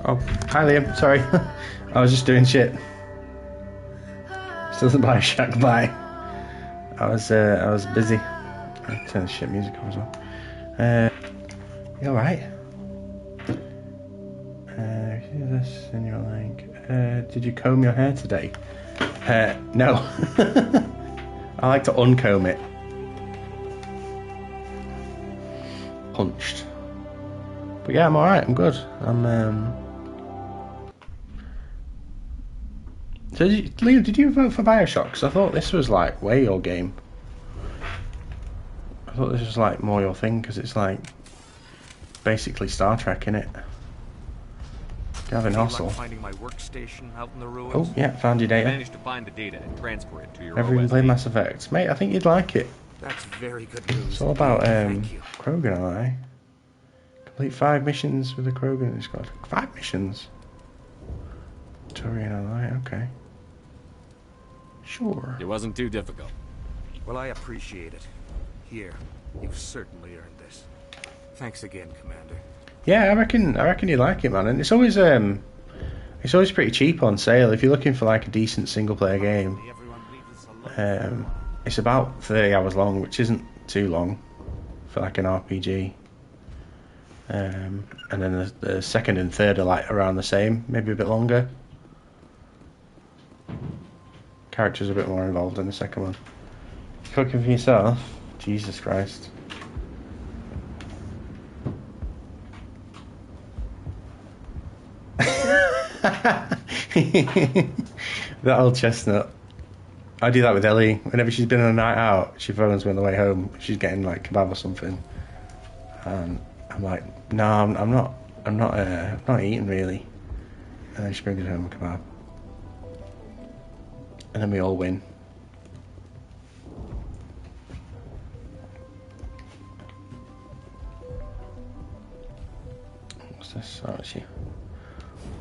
Oh, hi Liam, sorry. I was just doing shit. Still doesn't buy a shack buy. I was busy. I turn the shit music off as well. You alright? Do this and you're like, did you comb your hair today? No. I like to uncomb it. Punched. But yeah, I'm alright, I'm good. So, Liam, did you vote for Bioshock? Because I thought this was like way your game. I thought this was like more your thing because it's like basically Star Trek, innit? Gavin Hossel. Finding my workstation out in the ruins. Oh yeah, found your data. Managed to find the data and transfer it to your Ever even OSD. played Mass Effect? Mate, I think you'd like it. That's very good news. It's all about Krogan Ally. Complete 5 missions with the Krogan squad. 5 missions? Turian Ally, okay. Sure. It wasn't too difficult. Well, I appreciate it. Here, you've certainly earned this. Thanks again, Commander. Yeah, I reckon you'd like it, man. And it's always pretty cheap on sale. If you're looking for like a decent single player game, it's about 30 hours long, which isn't too long for like an RPG. And then the second and third are like around the same, maybe a bit longer. Characters are a bit more involved in the second one. Cooking for yourself? Jesus Christ. That old chestnut. I do that with Ellie. Whenever she's been on a night out, she phones me on the way home. She's getting like kebab or something, and I'm like, no, I'm not eating really. And then she brings home a kebab, and then we all win. What's this? Oh, she.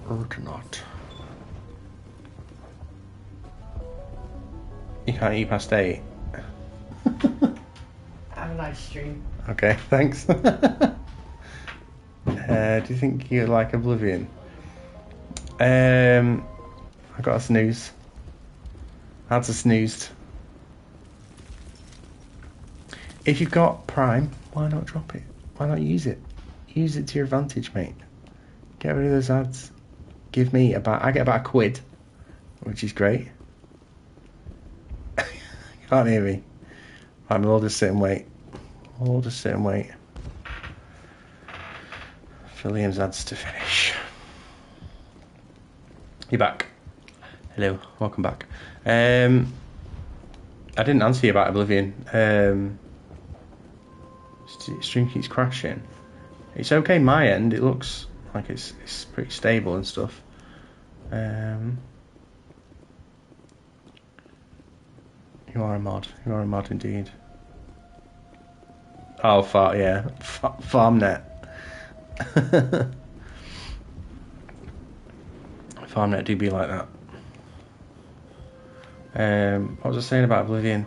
Urgenot. You can't eat past 8. Have a nice stream. Okay, thanks. Do you think you like Oblivion? I got a snooze. That's a snoozed. If you've got Prime, why not drop it? Why not use it? Use it to your advantage, mate. Get rid of those ads. Give me I get about £1, which is great. Can't hear me. We'll just sit and wait. We'll just sit and wait for Liam's ads to finish. You're back. Hello, welcome back. I didn't answer you about Oblivion. Stream keeps crashing. It's okay my end. It looks like it's pretty stable and stuff. You are a mod. You are a mod indeed. Oh, yeah. FarmNet. FarmNet do be like that. What was I saying about Oblivion?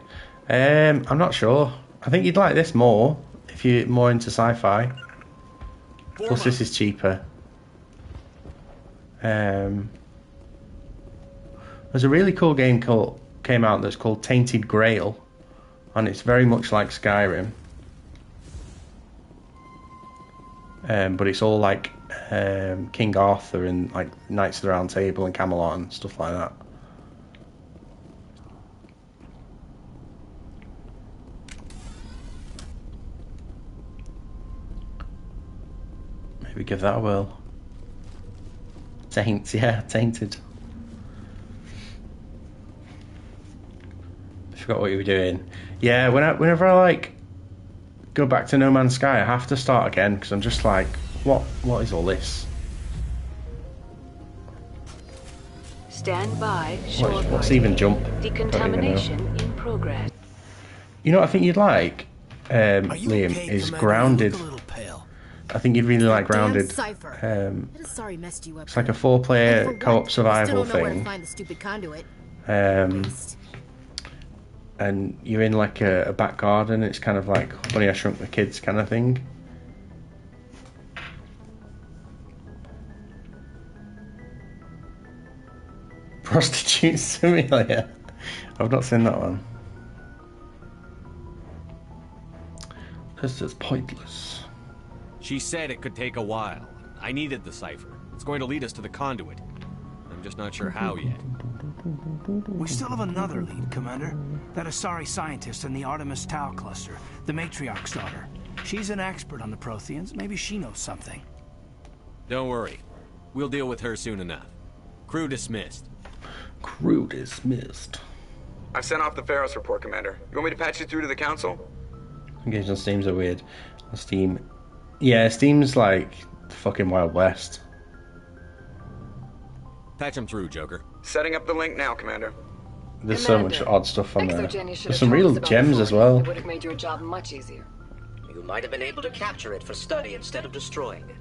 I'm not sure. I think you'd like this more if you're more into sci-fi. Plus, this is cheaper. There's a really cool game came out that's called Tainted Grail, and it's very much like Skyrim. But it's all like King Arthur and like Knights of the Round Table and Camelot and stuff like that. Maybe give that a whirl. Tainted. I forgot what you were doing. Yeah, whenever I like go back to No Man's Sky, I have to start again because I'm just like, what is all this? Stand by. What's even jump? Decontamination in progress. You know what I think you'd like, Liam, okay, is Commander? Grounded. You look a little pale. I think you'd really like Grounded. Cypher. Sorry messed you up. It's like a 4-player co-op survival Still don't know where to thing. find the stupid conduit. And you're in like a back garden. It's kind of like Honey, I Shrunk the Kids kind of thing. Prostitute Simulator. I've not seen that one. This is pointless. She said it could take a while. I needed the cipher. It's going to lead us to the conduit. I'm just not sure how yet. We still have another lead, Commander. That Asari scientist in the Artemis Tau cluster, the Matriarch's daughter. She's an expert on the Protheans. Maybe she knows something. Don't worry. We'll deal with her soon enough. Crew dismissed. Crew dismissed. I've sent off the Pharos report, Commander. You want me to patch you through to the Council? Engaged on Steam's are weird. On Steam. Yeah, Steam's like the fucking Wild West. Patch him through, Joker. Setting up the link now, Commander. There's so much odd stuff on there. Exogenia should There's have some told real us about gems it as before. well. It would have made your job much easier. You might have been able to capture it for study instead of destroying it.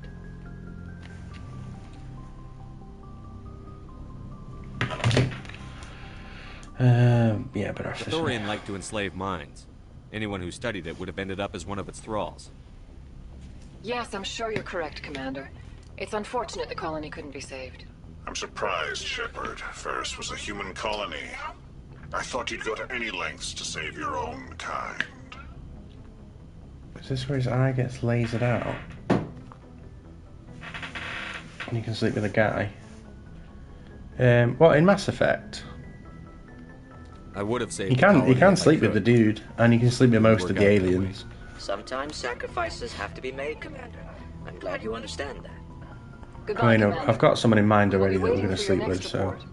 Yeah, but our The Thorian liked to enslave minds. Anyone who studied it would have ended up as one of its thralls. Yes, I'm sure you're correct, Commander. It's unfortunate the colony couldn't be saved. I'm surprised, Shepard. Ferris was a human colony. I thought you'd go to any lengths to save your own kind. Is this where his eye gets lasered out? And you can sleep with a guy? What, in Mass Effect? I would have saved You the can colony if I sleep with the could. dude, and you can sleep with most Work of the out that aliens. Sometimes sacrifices have to be made, Commander. I'm glad you understand that. Goodbye, I mean, Commander. I've got someone in mind We'll already be that we're waiting going to for your sleep with, next so... report.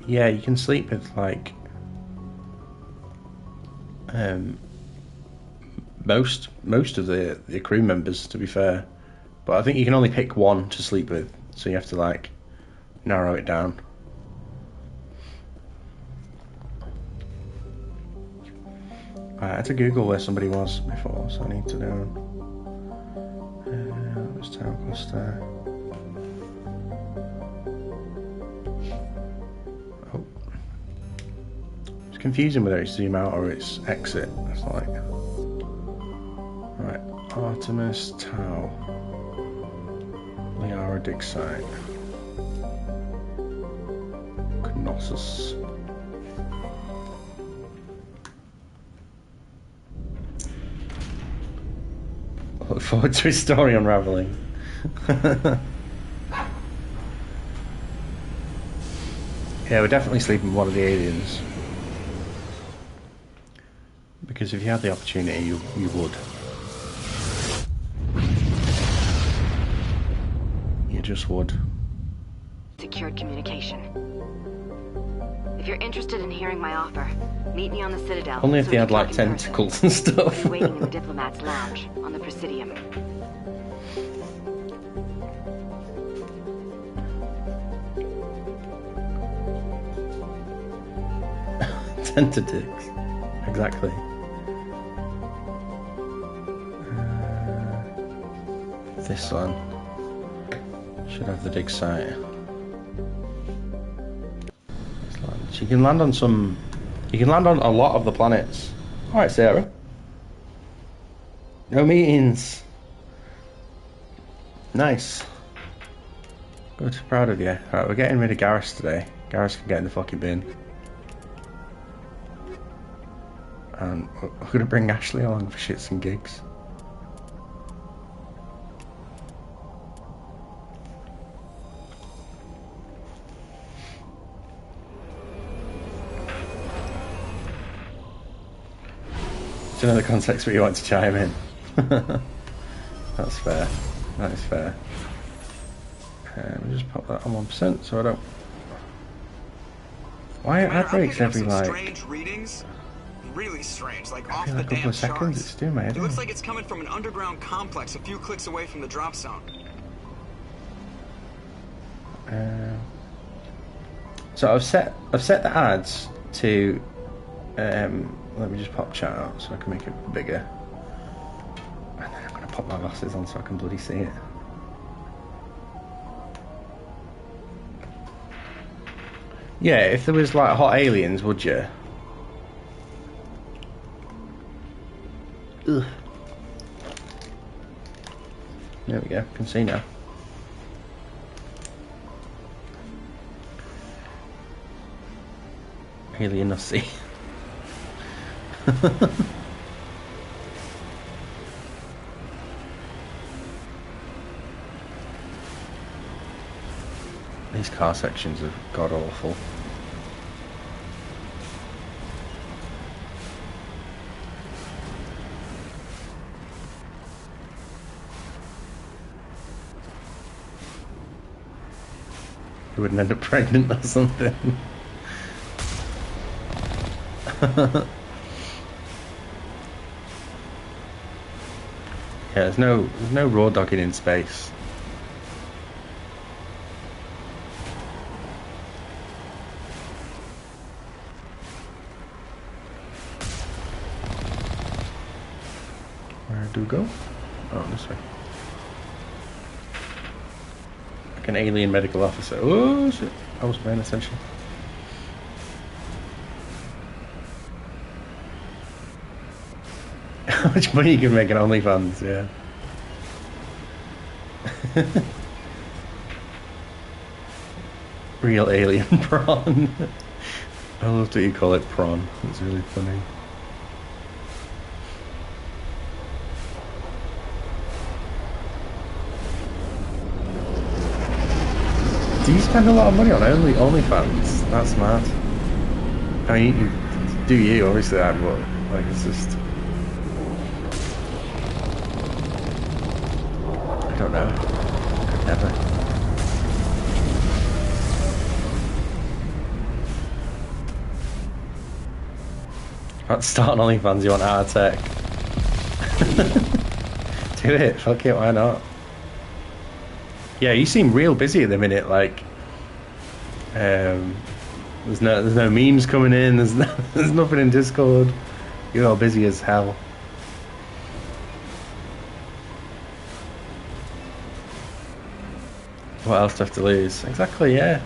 Yeah, you can sleep with, like... most of the crew members, to be fair. But I think you can only pick one to sleep with, so you have to, like, narrow it down. I had to Google where somebody was before, so I need to know. What's Town Cluster? Oh. It's confusing whether it's zoom out or it's exit. It's like... Right, Artemis Tau. Liara dig site. Knossos. I look forward to his story unraveling. Yeah, we're definitely sleeping with one of the aliens. Because if you had the opportunity, you would. You just would. Secured communication. If you're interested in hearing my offer, meet me on the Citadel. Only if so they we had can like talk in person. tentacles and stuff. I'll be waiting in the Diplomat's Lounge on the Presidium. Tentatics. Exactly. This one should have the dig site. Let's land. You can land on some. You can land on a lot of the planets. All right, Sarah. No meetings. Nice. Good. Proud of you. Right, we're getting rid of Garrus today. Garrus can get in the fucking bin. And we're going to bring Ashley along for shits and gigs. It's another context where you want to chime in. That's fair. That is fair. We'll just pop that on 1% so I don't... Why ad breaks every like... Strange readings? Really strange, like off every the like couple damn of seconds? charts. It's doing my head It looks in. like it's coming from an underground complex a few clicks away from the drop zone. So I've set the ads to let me just pop chat out so I can make it bigger, and then I'm gonna pop my glasses on so I can bloody see it. Yeah, if there was like hot aliens, would you? Ugh. There we go, can see now. Alien I see. These car sections are god awful. You wouldn't end up pregnant or something. Yeah, there's no raw dogging in space. Where do we go? Oh, this way. Like an alien medical officer. Oh shit! I was paying attention. How much money you can make on OnlyFans, yeah. Real alien prawn. I love that you call it prawn. It's really funny. Do you spend a lot of money on OnlyFans? That's mad. I mean, you do you, obviously, but like, it's just... I don't know. Could never. About to start an OnlyFans, you want hard tech? Do it, fuck it, why not? Yeah, you seem real busy at the minute, like there's no memes coming in, there's nothing in Discord. You're all busy as hell. What else do I have to lose? Exactly, yeah.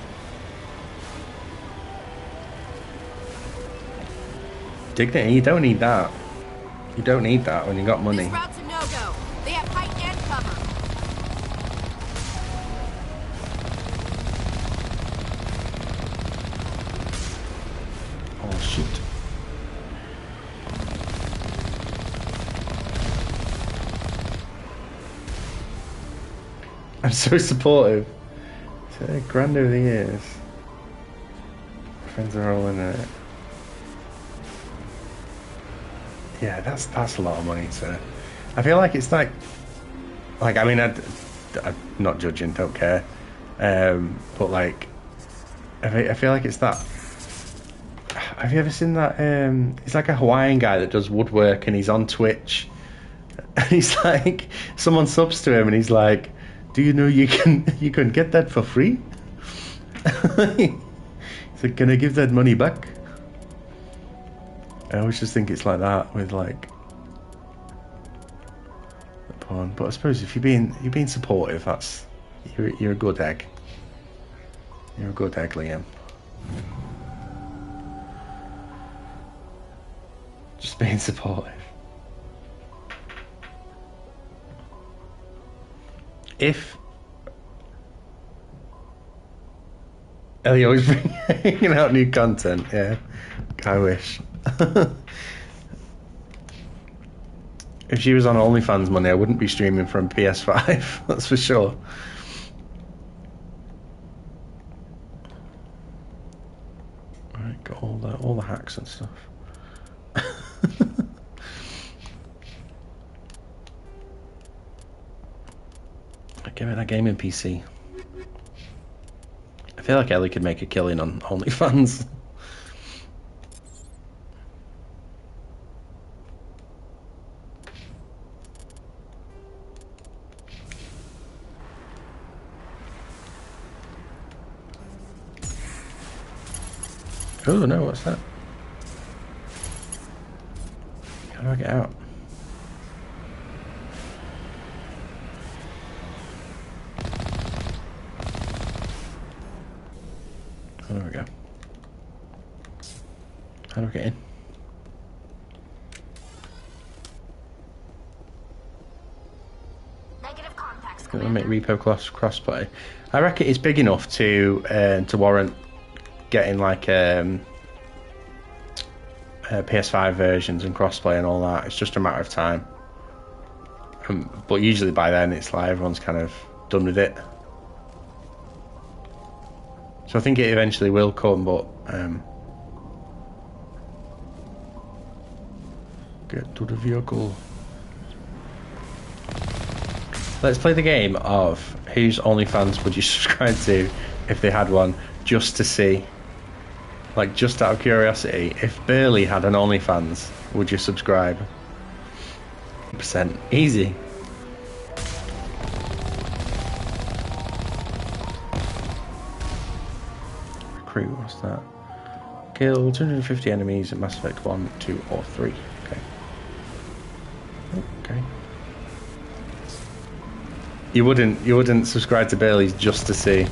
Dignity, you don't need that. You don't need that when you got money. This route's a no-go. They have height and cover. Oh shit. I'm so supportive. So grand over the years. Friends are all in it. Yeah, that's a lot of money. So I feel like it's like I mean, I'm not judging, don't care. But like, I feel like it's that. Have you ever seen that? It's like a Hawaiian guy that does woodwork, and he's on Twitch. And he's like, someone subs to him, and he's like, "Do you know you can get that for free?" He's like, "Can I give that money back?" I always just think it's like that with like the porn. But I suppose if you're being supportive, that's you're a good egg. You're a good egg, Liam. Just being supportive. If Ellie always bringing out new content, yeah, I wish. If she was on OnlyFans money, I wouldn't be streaming from PS5. That's for sure. Alright, got all the hacks and stuff. Give it a gaming PC. I feel like Ellie could make a killing on OnlyFans. Oh no, what's that? How do I get out? Oh, there we go. How do I get in? Negative contact. Gonna make repo crossplay. I reckon it's big enough to warrant getting like PS5 versions and crossplay and all that. It's just a matter of time. But usually by then it's like everyone's kind of done with it. So I think it eventually will come, but get to the vehicle. Let's play the game of whose OnlyFans would you subscribe to if they had one, just to see. Like, just out of curiosity, if Burley had an OnlyFans, would you subscribe? % easy. Recruit, what's that? Kill 250 enemies in Mass Effect 1, 2, or 3. Okay. Okay. You wouldn't subscribe to Burley's just to see.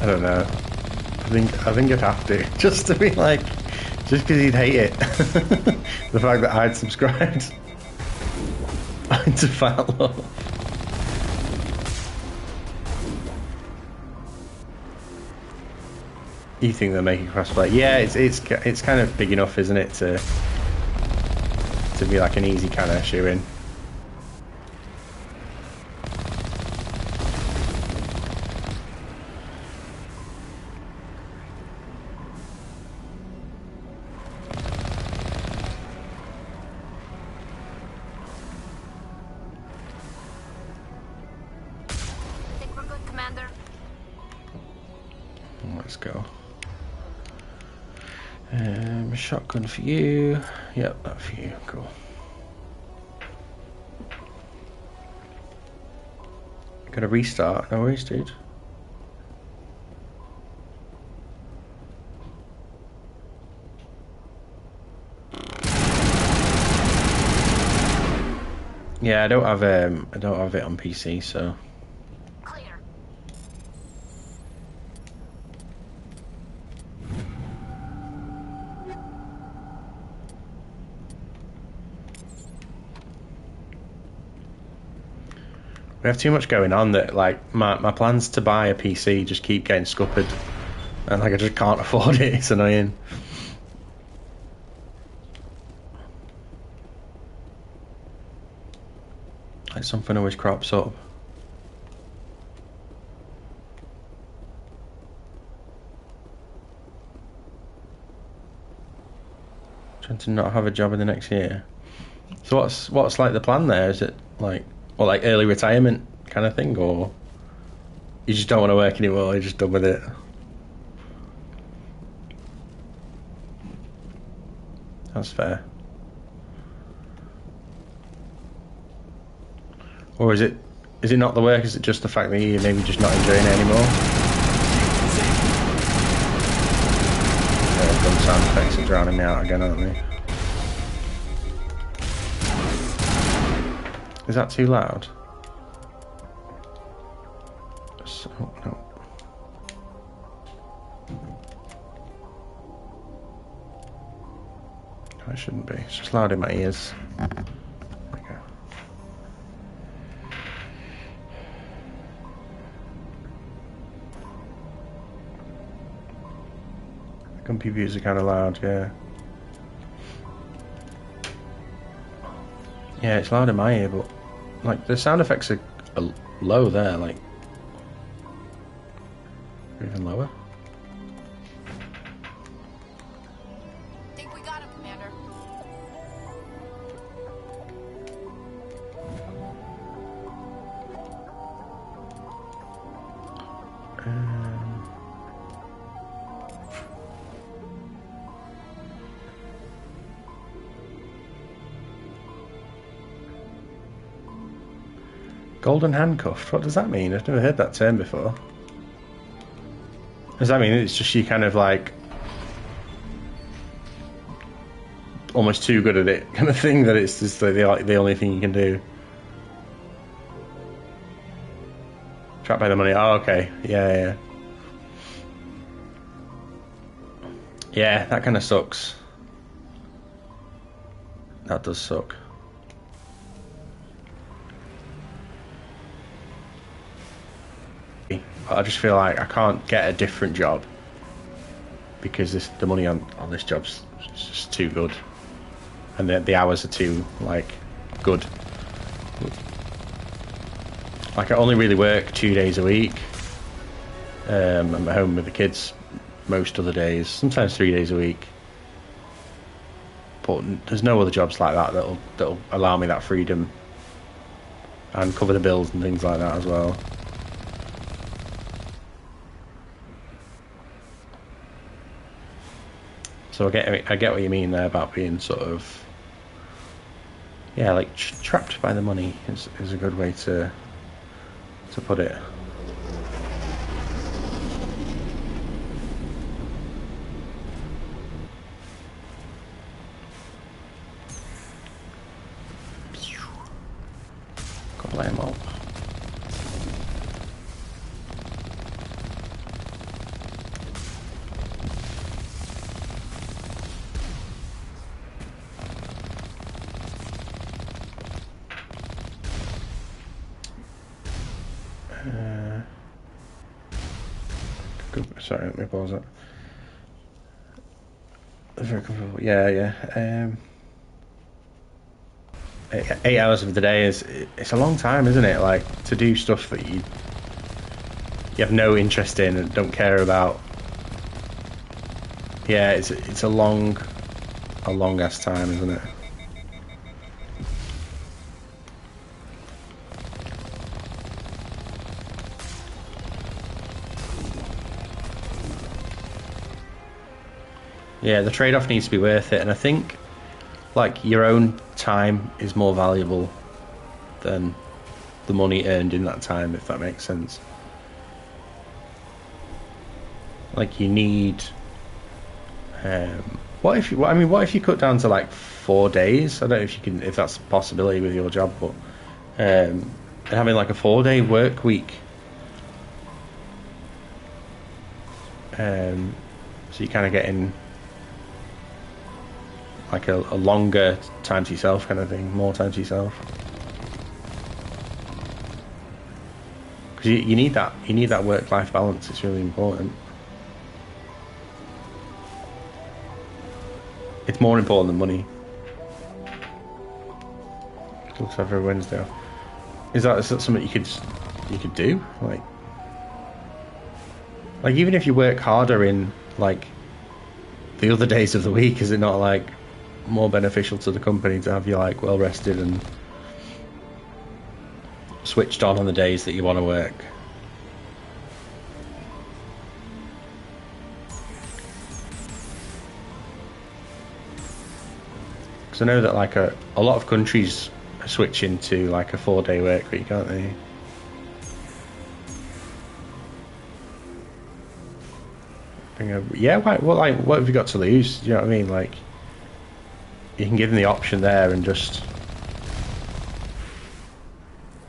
I don't know. I think I'd have to, just to be like, just because he'd hate it. The fact that I'd subscribed to Fat Love. You think they're making crossplay? Yeah, it's kind of big enough, isn't it, to be like an easy kind of shoe in. Think we're good, Commander? Let's go. Shotgun for you. Yep, that for you. Cool. Gotta restart. No worries, dude. Yeah, I don't have it on PC, so. Clear. We have too much going on that, like, my plans to buy a PC just keep getting scuppered. And, like, I just can't afford it. It's annoying. Like, something always crops up. Trying to not have a job in the next year. So what's like the plan there? Is it like, or like early retirement kind of thing, or you just don't want to work anymore, you're just done with it? That's fair. Or is it not the work, is it just the fact that you're maybe just not enjoying it anymore? Yeah, gun sound effects are drowning me out again, aren't they? Is that too loud? Oh, no. No, it shouldn't be. It's just loud in my ears. There we go. The compy views are kind of loud, yeah. Yeah, it's loud in my ear, but like the sound effects are low there, like even lower. Think we got him, Commander. Golden handcuffed, what does that mean? I've never heard that term before. Does that mean it's just you kind of like almost too good at it kind of thing, that it's just the only thing you can do? Trapped by the money, oh okay, yeah. Yeah, that kind of sucks. That does suck. I just feel like I can't get a different job because the money on this job's just too good, and the hours are too like good. Like I only really work 2 days a week. I'm at home with the kids most other days, sometimes 3 days a week. But there's no other jobs like that that'll allow me that freedom and cover the bills and things like that as well. So I get what you mean there about being sort of, yeah, like trapped by the money is a good way to put it. Got to light him up. Sorry, let me pause it. Very comfortable. Yeah. 8 hours of the day it's a long time, isn't it? Like to do stuff that you have no interest in and don't care about. Yeah, it's a long ass time, isn't it? Yeah, the trade-off needs to be worth it, and I think like your own time is more valuable than the money earned in that time, if that makes sense. Like you need what if you cut down to like 4 days? I don't know if that's a possibility with your job, but and having like a 4-day work week, so you kind of get in like a longer time to yourself kind of thing, more time to yourself. Because you need that work-life balance. It's really important. It's more important than money. Looks like every Wednesday. Is that something you could do? Like even if you work harder in like the other days of the week, is it not like more beneficial to the company to have you like well rested and switched on the days that you want to work? Because I know that like a lot of countries are switching to like a 4-day work week, aren't they? Yeah, what have you got to lose? Do you know what I mean? Like, you can give them the option there and just,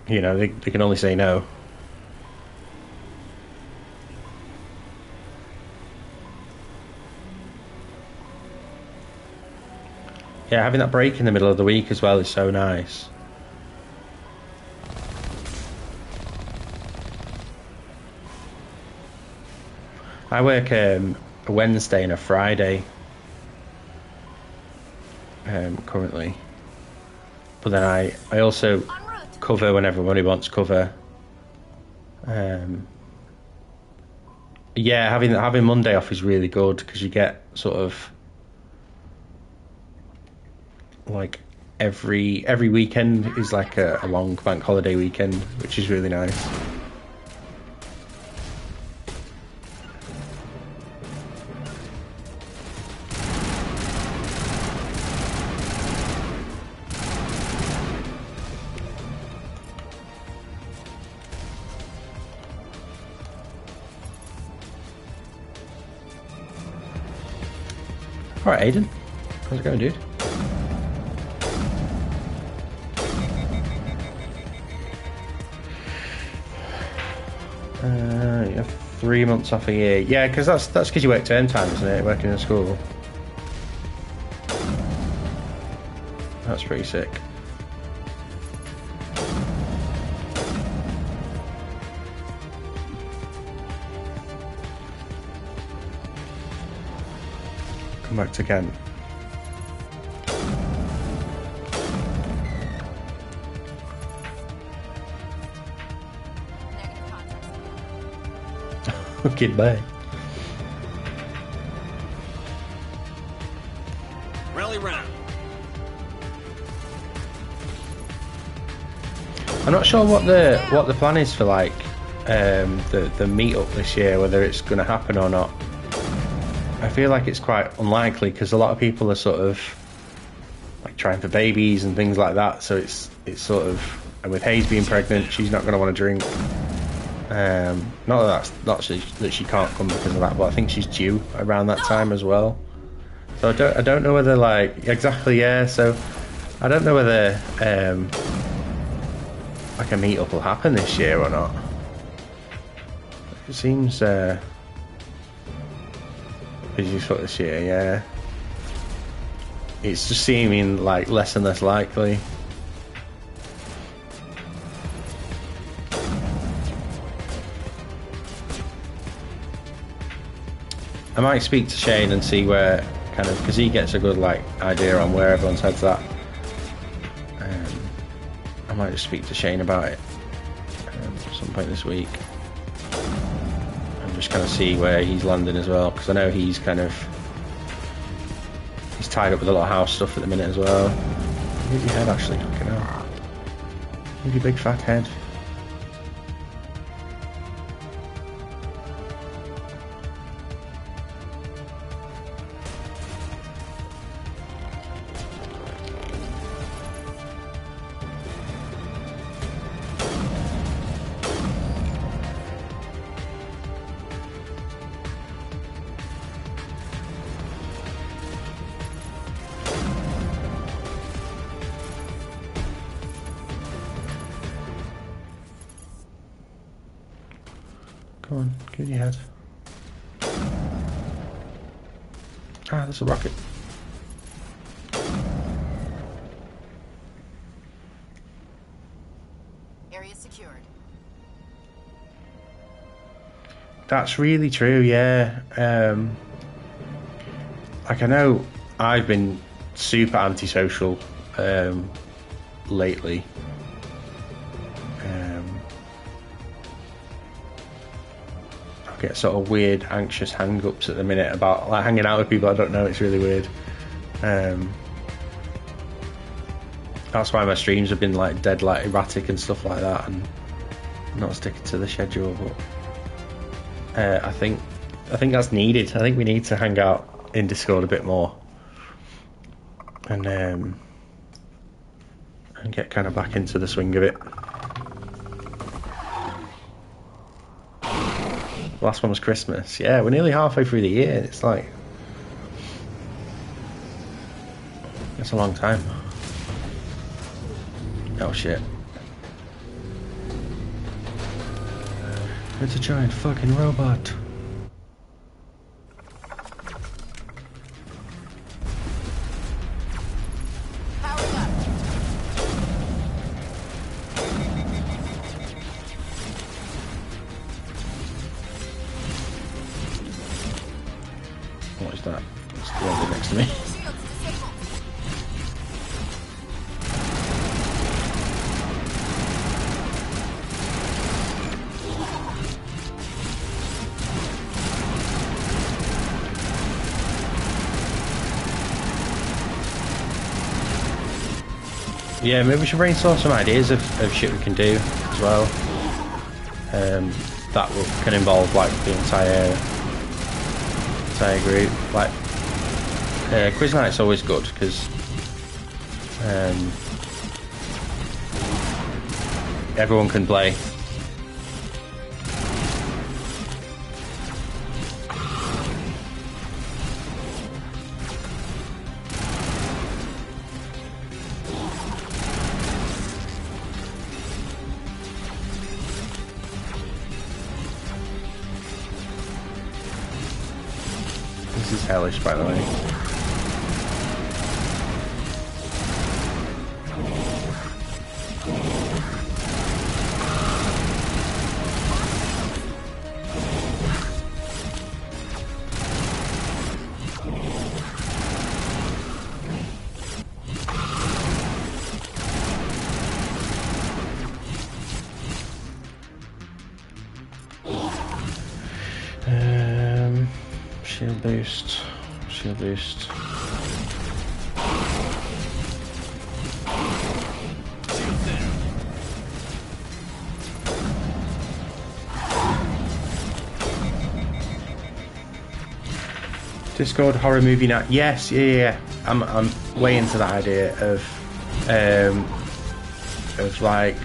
you know, they can only say no. Yeah, having that break in the middle of the week as well is so nice. I work a Wednesday and a Friday currently, but then I also cover when everybody wants cover. Yeah, having Monday off is really good because you get sort of like every weekend is like a long bank holiday weekend, which is really nice. Alright, Aiden. How's it going, dude? You have 3 months off a year. Yeah, because that's because you work term time, isn't it? Working in school. That's pretty sick. come back to Kent. Okay, bye. Rally round. I'm not sure what the plan is for like the meetup this year, whether it's going to happen or not. I feel like it's quite unlikely because a lot of people are sort of like trying for babies and things like that. So it's sort of, and with Hayes being pregnant, she's not going to want to drink. Not that she can't come because of that, but I think she's due around that time as well. So I don't know whether like exactly, yeah. So I don't know whether like a meetup will happen this year or not. It seems busy for this year, yeah. It's just seeming like less and less likely. I might speak to Shane and see where kind of, because he gets a good like idea on where everyone's head's at. I might just speak to Shane about it at some point this week and just kind of see where he's landing as well, because I know he's tied up with a lot of house stuff at the minute as well. Move your head, actually, fucking hell. Move your big fat head. Come on, give your head. Ah, there's a rocket. Area secured. That's really true, yeah. Like I know I've been super antisocial lately. I get sort of weird, anxious hang-ups at the minute about like hanging out with people I don't know. It's really weird. That's why my streams have been like dead, like erratic and stuff like that, and not sticking to the schedule. But I think that's needed. I think we need to hang out in Discord a bit more, and get kind of back into the swing of it. Last one was Christmas. Yeah, we're nearly halfway through the year. It's like, it's a long time. Oh shit. It's a giant fucking robot. What is that? It's the one next to me. Yeah, maybe we should brainstorm some ideas of shit we can do as well. That can involve like the entire group. Like quiz night's always good because everyone can play. This is hellish, by the way. Shield boost. Shield boost. Discord horror movie night. Yes, yeah. I'm way into that idea of like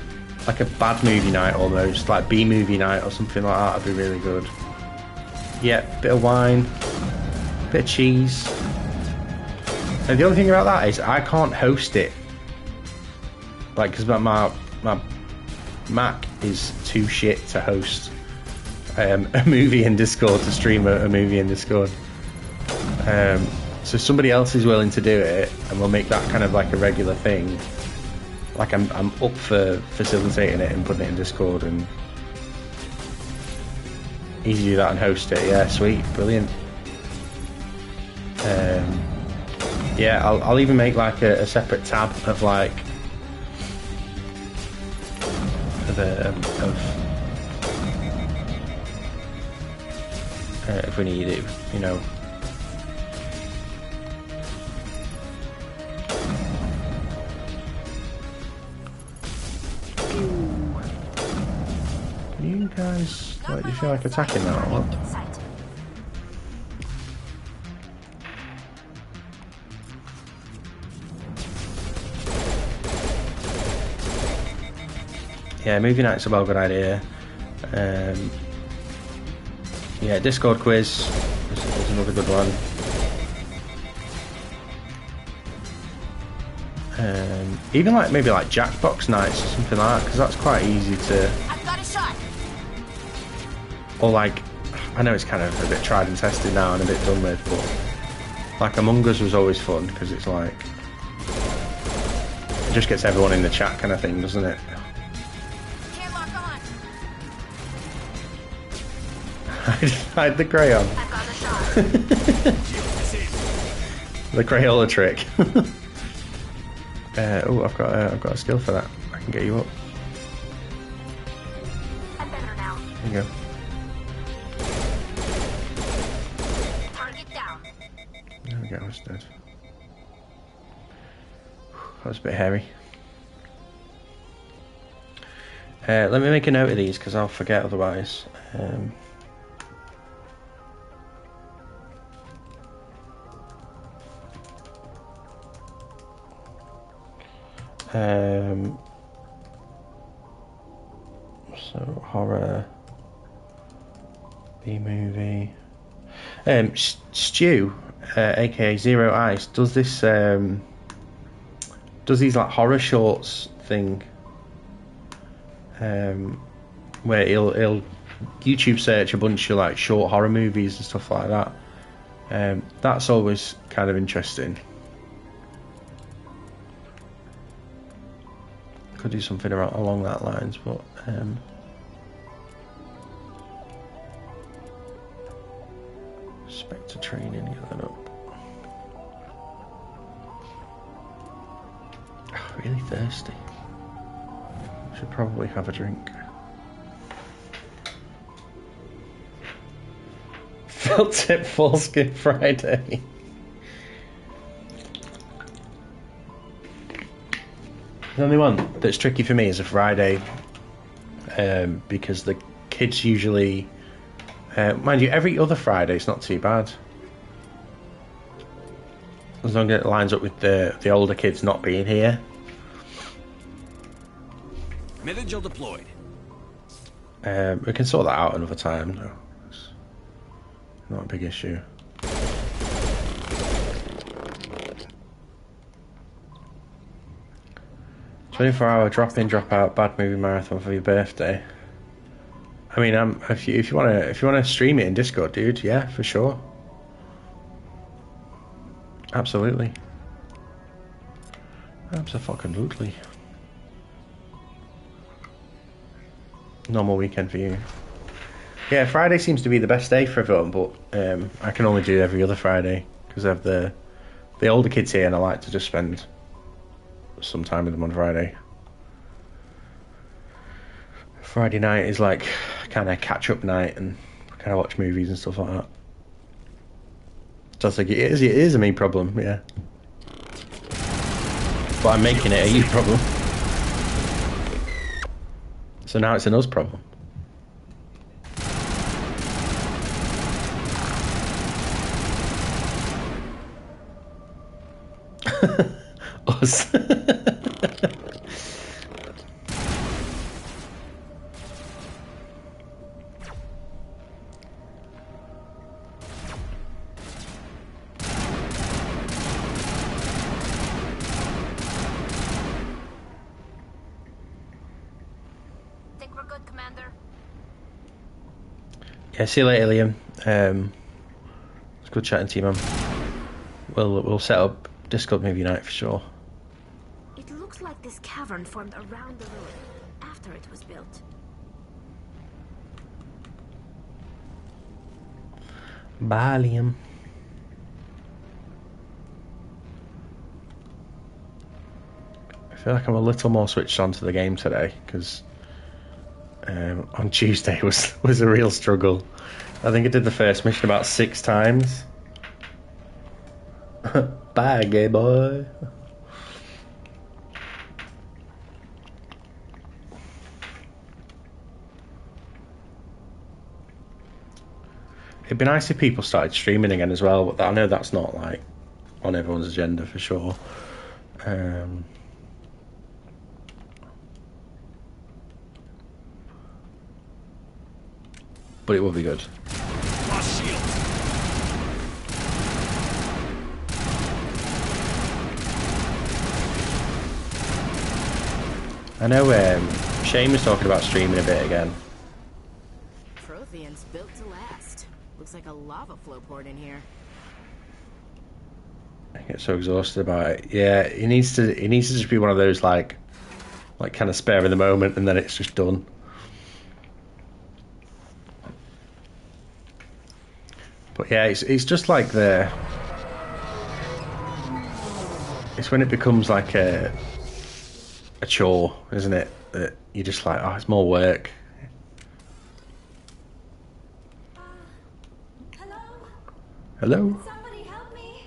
a bad movie night almost, like B movie night or something like that. Would be really good. Yeah, bit of wine, bit of cheese. And the only thing about that is I can't host it, like, because my Mac is too shit to host a movie in Discord, to stream a movie in Discord. So somebody else is willing to do it, and we'll make that kind of like a regular thing. Like I'm up for facilitating it and putting it in Discord, and easy to do that and host it. Yeah, sweet, brilliant. Yeah, I'll even make like a separate tab of like if we need it, you know. You guys, like, you feel like attacking now or what? Yeah, movie night's a well good idea. Yeah, Discord quiz is another good one. Even like maybe like Jackbox nights or something like that, because that's quite easy to. I've got a shot. Or like, I know it's kind of a bit tried and tested now and a bit done with, but like Among Us was always fun because it's like it just gets everyone in the chat kind of thing, doesn't it? Can't lock on. Hide the crayon. I've got a shot. The Crayola trick. Oh, I've got a skill for that. I can get you up. I'm better now. There you go. Target down. There we go, it's dead. That was a bit hairy. Let me make a note of these because I'll forget otherwise. So horror, B movie. Stu, aka Zero Ice, does this does these like horror shorts thing, where he'll YouTube search a bunch of like short horror movies and stuff like that. That's always kind of interesting. Could do something along that lines, but Spectre training, get that up. Oh, really thirsty. Should probably have a drink. Felt tip Foreskin Friday. The only one that's tricky for me is a Friday, because the kids usually, mind you, every other Friday it's not too bad, as long as it lines up with the older kids not being here. Metagel deployed. We can sort that out another time though. It's not a big issue. "24-hour drop in, drop out, bad movie marathon for your birthday." I mean, if you wanna stream it in Discord, dude, yeah, for sure, absolutely, absolutely. Normal weekend for you. Yeah, Friday seems to be the best day for everyone, but I can only do every other Friday because I have the older kids here, and I like to just spend some time with them on Friday. Friday night is like kind of catch up night and kind of watch movies and stuff like that. So I think it is a me problem, yeah. But I'm making it a you problem. So now it's an us problem. Us. Think we're good, Commander? Yeah, see you later, Liam. It's good chatting to you, man. We'll set up Discord movie night for sure. It looks like this cavern formed around the ruin after it was built. Bye, Liam. I feel like I'm a little more switched on to the game today because on Tuesday was a real struggle. I think I did the first mission about 6 times. Bye, gay boy. It'd be nice if people started streaming again as well, but I know that's not like on everyone's agenda for sure. But it will be good. Lost shield. I know Shane was talking about streaming a bit again. Protheans built to last. Looks like a lava flow poured in here. I get so exhausted about it. Yeah, it needs to just be one of those like kind of spare in the moment and then it's just done. But yeah, it's just like it's when it becomes like a chore, isn't it? That you're just like, oh, it's more work. Hello? Hello? Somebody help me,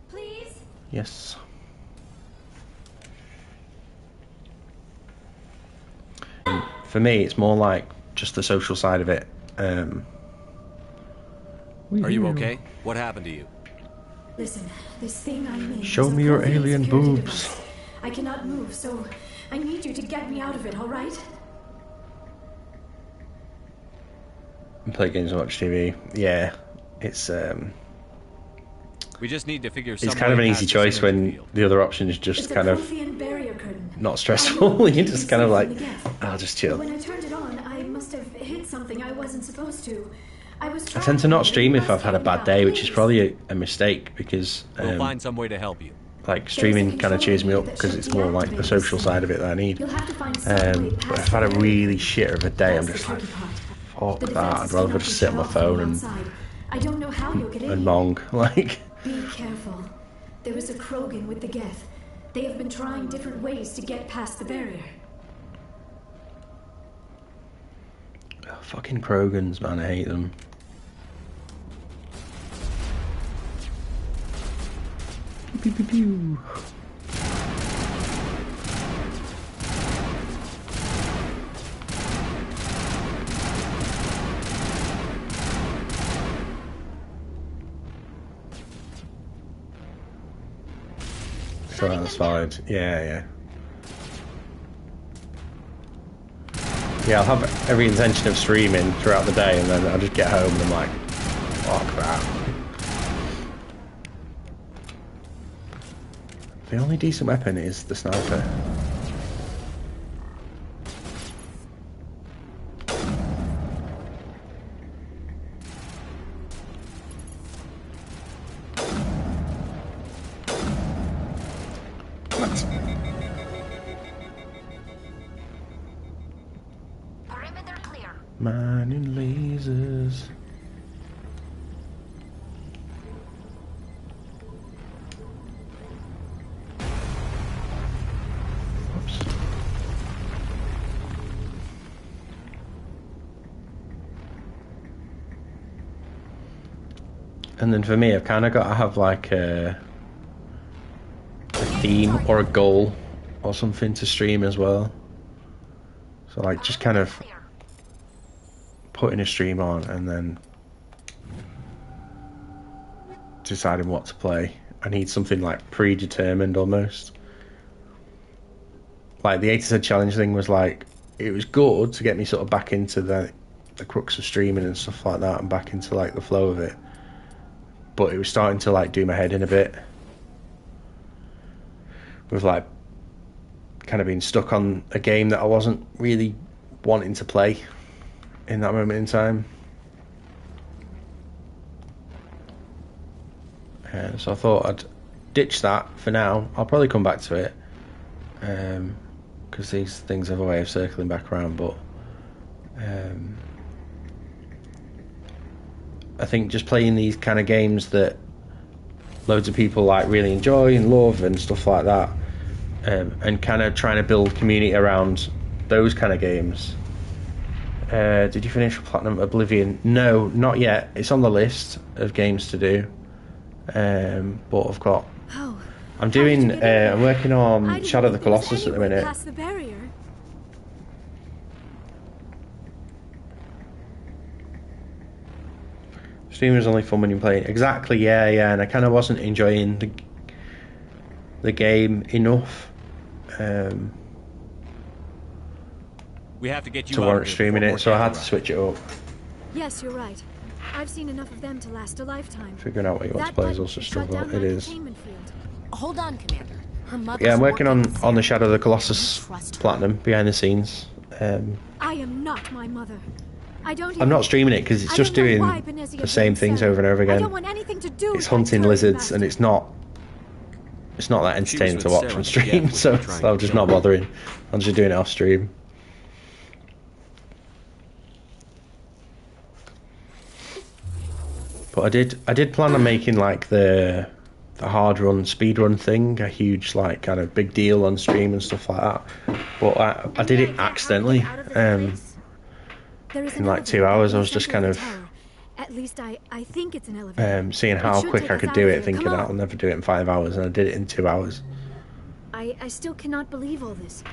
please? Yes. For me, it's more like just the social side of it. Are you okay? What happened to you? Listen, this thing I'm in. Show is a me your Prothean alien security boobs. device. I cannot move, so I need you to get me out of it, all right? And play games and watch TV. Yeah, it's We just need to figure. it's kind of an easy choice when the other option is just It's kind a of Prothean barrier curtain. not stressful. You're just kind of like, I'll just chill. When I turned it on, I must have hit something I wasn't supposed to. I tend to not stream if I've had a bad day, which is probably a mistake because We'll find some way to help you. like streaming kind of cheers me up because it's more like the social side of it that I need. But if I've had a really shit of a day, I'm just like, fuck that. I'd rather just sit on my phone I don't know how you'll get in. and mong. Like, Be careful. There is a Krogan with the Geth. They have been trying different ways to get past the barrier. fucking Krogans, man, I hate them. Pew, pew, pew. So that's fine. Yeah. Yeah, I'll have every intention of streaming throughout the day, and then I'll just get home and I'm like, oh crap. The only decent weapon is the sniper. Perimeter clear. Mining lasers. Oops. And then for me, I've kind of got to have like a theme or a goal or something to stream as well. So like just kind of putting a stream on and then deciding what to play. I need something like predetermined almost. Like the A to Z challenge thing was like, it was good to get me sort of back into the crux of streaming and stuff like that and back into like the flow of it. But it was starting to like do my head in a bit. With like kind of being stuck on a game that I wasn't really wanting to play in that moment in time. So I thought I'd ditch that for now. I'll probably come back to it. Because these things have a way of circling back around, but I think just playing these kind of games that loads of people like really enjoy and love and stuff like that, and kind of trying to build community around those kind of games. Did you finish Platinum Oblivion? No, not yet. It's on the list of games to do, but I've got. I'm doing. I'm working on Shadow of the Colossus at the minute. Past the barrier. Streaming is only fun when you're playing. Exactly, yeah, and I kind of wasn't enjoying the game enough We have to get you to out warrant of here streaming before it, so I had more to camera. switch it up. Yes, you're right. I've seen enough of them to last a lifetime. Figuring out what you want to play is also a struggle. It is. Hold on, Commander. Her mother's Yeah, I'm working on working the Shadow of the Colossus Platinum behind the scenes. I am not my mother. I don't. I'm not streaming it because it's just doing the same things over and over I don't again. want anything to do It's with hunting that lizards, and it's not that entertaining to watch on stream. So I'm just not bothering. I'm just doing it off stream. But I did plan on making like the hard run, speed run thing a huge like kind of big deal on stream and stuff like that. But I did it accidentally. In like 2 hours, I was just kind of At least I think it's an elevator. seeing how quick I could do it, thinking I'll never do it in 5 hours, and I did it in 2 hours. I still cannot believe all this.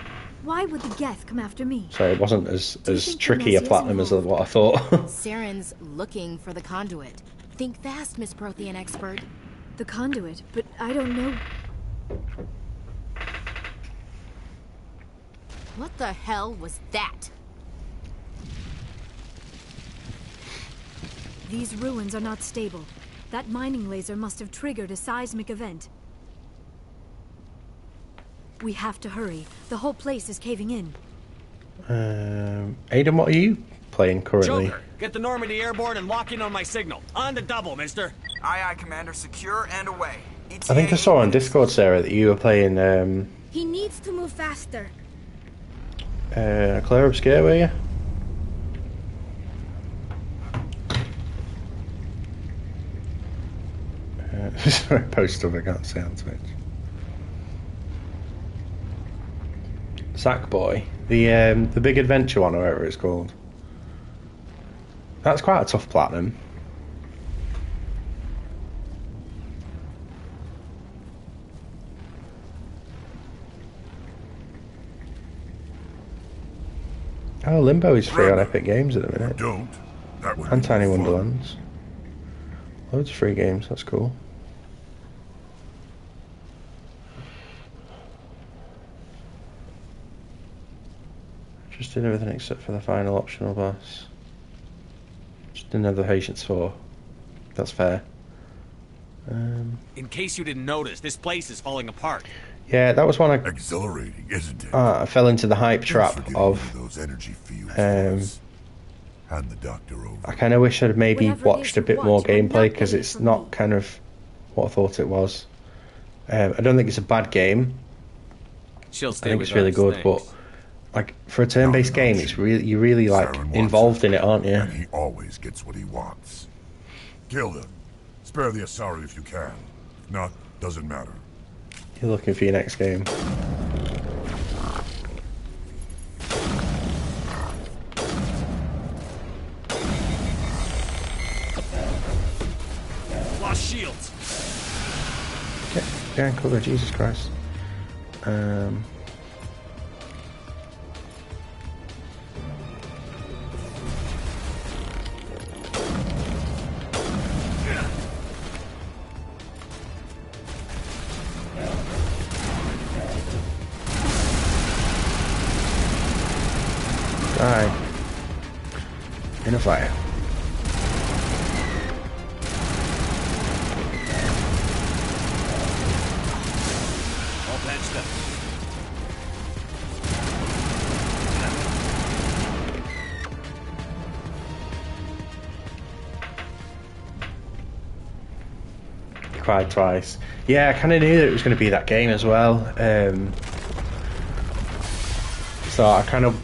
Why would the Geth come after me? So it wasn't as tricky a platinum as what I thought. Saren's looking for the conduit. Think fast, Miss Prothean expert. The conduit, but I don't know. What the hell was that? These ruins are not stable. That mining laser must have triggered a seismic event. We have to hurry. The whole place is caving in. Aiden, what are you playing currently? Joker, get the Normandy airborne and lock in on my signal. On the double, mister. Aye, aye, Commander. Secure and away. I think I saw on Discord, Sarah, that you were playing He needs to move faster. Claire Obscure, were you? Sorry, post stuff I can't say on Twitch. Sackboy, the Big Adventure one, or whatever it's called. That's quite a tough platinum. Oh, Limbo is free on Epic Games at the minute. And Tiny Wonderlands. Loads of free games, that's cool. Just did everything except for the final optional boss. Just didn't have the patience for. That's fair. In case you didn't notice, this place is falling apart. Yeah, that was one I... Exhilarating, isn't it? I fell into the hype trap of... Those energy fields. Hand the doctor over. I kind of wish I'd maybe watched a bit more gameplay, because it's not kind of what I thought it was. I don't think it's a bad game. She'll I stay think with it's really us, good, thanks. but like for a turn-based game, it's really you're really like involved in it, aren't you? And he always gets what he wants. Kill them. Spare the Asari if you can. If not, doesn't matter. You're looking for your next game. shields. Okay, behind cover, Jesus Christ. Die. In a fire. All patched up. Cried twice. Yeah, I kind of knew that it was going to be that game as well. So I kind of,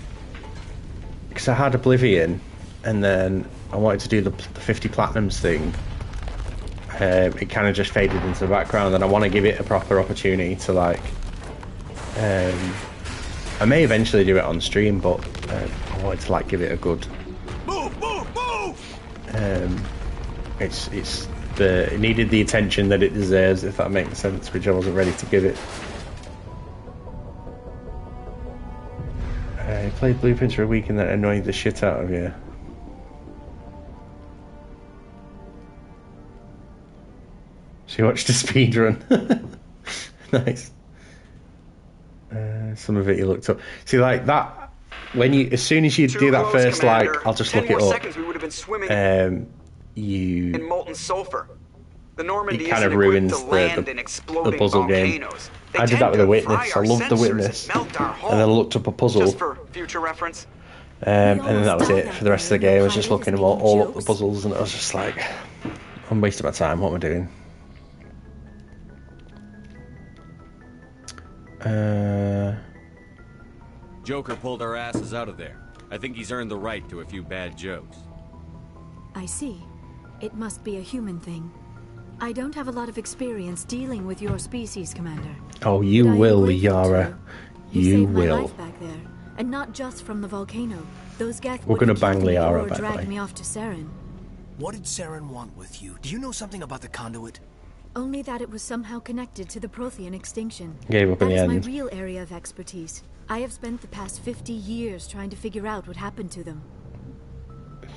because I had Oblivion, and then I wanted to do the 50 Platinums thing. It kind of just faded into the background, and I want to give it a proper opportunity to like. I may eventually do it on stream, but I wanted to like give it a good. Move! It needed the attention that it deserves, if that makes sense, which I wasn't ready to give it. I played Blueprints for a week and that annoyed the shit out of you. She watched a speedrun. Nice. Some of it you looked up. See, like that, when you, as soon as you do that first, Commander. Like, I'll just look it up. Seconds, we would have been swimming in molten sulfur. The Normandy it kind of ruins the puzzle game. I did that with The Witness. I loved The Witness, and then I looked up a puzzle. Just for future reference. And then that was it for the rest of the game. I was just looking all up the puzzles, and I was just like, I'm wasting my time. What am I doing? Joker pulled our asses out of there. I think he's earned the right to a few bad jokes. I see. It must be a human thing. I don't have a lot of experience dealing with your species, Commander. Oh, you will, Yara. You saved will. My life back there, and not just from the volcano. Those Geth We're gonna bang Liara, or by the drag way. me off to Saren. What did Saren want with you? Do you know something about the conduit? Only that it was somehow connected to the Prothean extinction. Gave up in the That is end. my real area of expertise. I have spent the past 50 years trying to figure out what happened to them.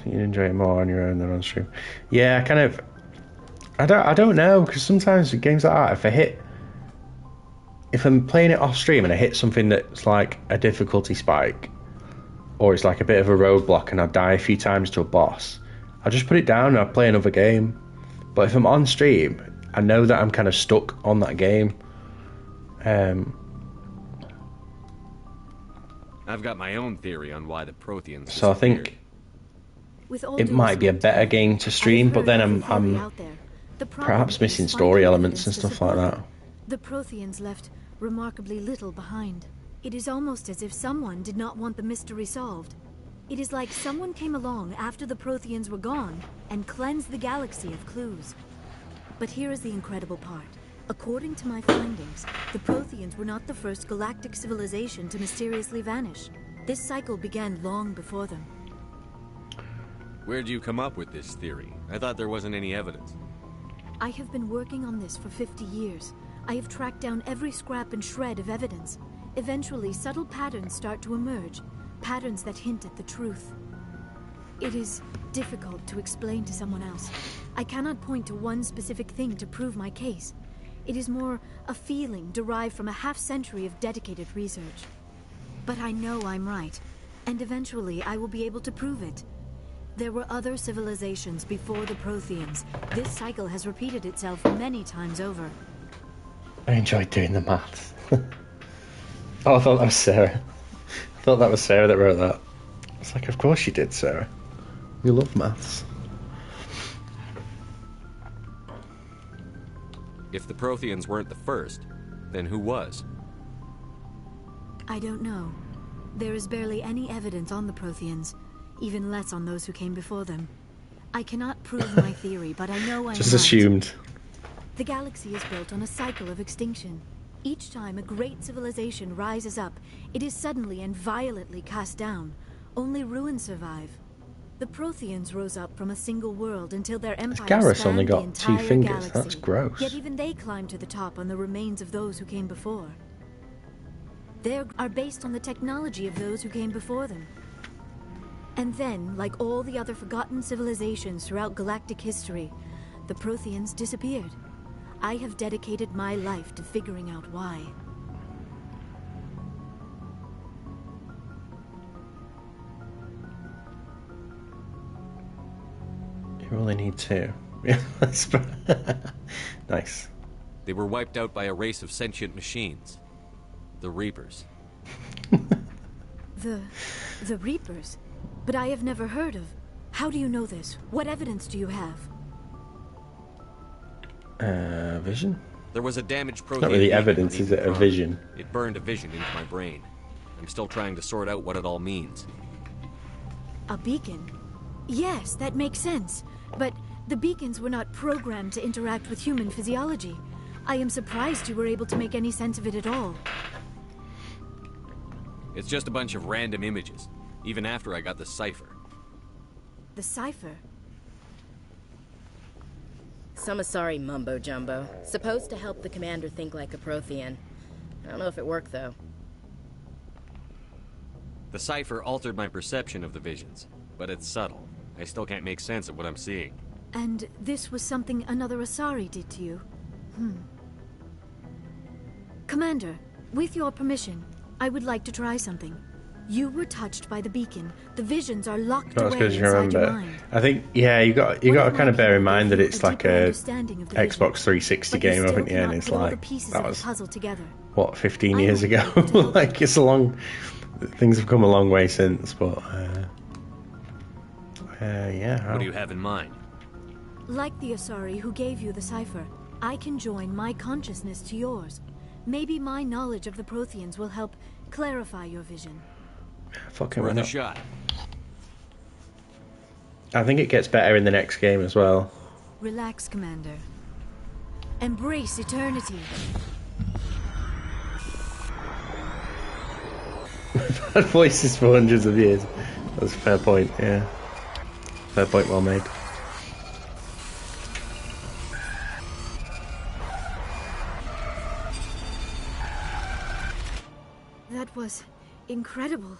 You enjoy it more on your own than on stream. Yeah, kind of. I don't know, because sometimes with games like that, if I'm playing it off stream and I hit something that's like a difficulty spike, or it's like a bit of a roadblock and I die a few times to a boss, I'll just put it down and I'll play another game. But if I'm on stream, I know that I'm kind of stuck on that game. I've got my own theory on why the Protheans So I think it might be a better game to stream, but then I'm perhaps missing story elements and stuff like that. The Protheans left remarkably little behind. It is almost as if someone did not want the mystery solved. It is like someone came along after the Protheans were gone and cleansed the galaxy of clues. But here is the incredible part. According to my findings, the Protheans were not the first galactic civilization to mysteriously vanish. This cycle began long before them. Where'd you come up with this theory? I thought there wasn't any evidence. I have been working on this for 50 years. I have tracked down every scrap and shred of evidence. Eventually, subtle patterns start to emerge, patterns that hint at the truth. It is difficult to explain to someone else. I cannot point to one specific thing to prove my case. It is more a feeling derived from a half-century of dedicated research. But I know I'm right, and eventually I will be able to prove it. There were other civilizations before the Protheans. This cycle has repeated itself many times over. I enjoyed doing the maths. Oh, I thought that was Sarah. I thought that was Sarah that wrote that. It's like, of course you did, Sarah. You love maths. If the Protheans weren't the first, then who was? I don't know. There is barely any evidence on the Protheans, even less on those who came before them. I cannot prove my theory, but I know I'm Just right. assumed. The galaxy is built on a cycle of extinction. Each time a great civilization rises up, it is suddenly and violently cast down. Only ruins survive. The Protheans rose up from a single world until their empire Garrus spanned only the got entire 2 fingers. galaxy. That's gross. Yet even they climbed to the top on the remains of those who came before. They are based on the technology of those who came before them. And then, like all the other forgotten civilizations throughout galactic history, the Protheans disappeared. I have dedicated my life to figuring out why. You only need 2. Nice. They were wiped out by a race of sentient machines. The Reapers. The Reapers? But I have never heard of. How do you know this? What evidence do you have? Vision? There was a damaged Prothean. Not really beacon evidence, beneath is it? the A front. vision. It burned a vision into my brain. I'm still trying to sort out what it all means. A beacon? Yes, that makes sense. But the beacons were not programmed to interact with human physiology. I am surprised you were able to make any sense of it at all. It's just a bunch of random images, even after I got the cipher. The cipher? Some Asari mumbo-jumbo. Supposed to help the commander think like a Prothean. I don't know if it worked, though. The cipher altered my perception of the visions, but it's subtle. I still can't make sense of what I'm seeing. And this was something another Asari did to you? Commander, with your permission, I would like to try something. You were touched by the beacon. The visions are locked Not as away good as you inside your remember. mind. I think, yeah, you got to kind of bear in mind that it's like a Understanding of the Xbox 360 but you game, still haven't you? And cannot it's put all the like pieces that of the was puzzle together. what 15 I years will ago. be able to help Like it's a long. Things have come a long way since, but yeah. What do you have in mind? Like the Asari who gave you the cipher, I can join my consciousness to yours. Maybe my knowledge of the Protheans will help clarify your vision. Fucking Worth why a not? shot. I think it gets better in the next game as well. Relax, Commander. Embrace eternity. We've had voices for hundreds of years. That's a fair point, yeah. Fair point, well made. That was incredible.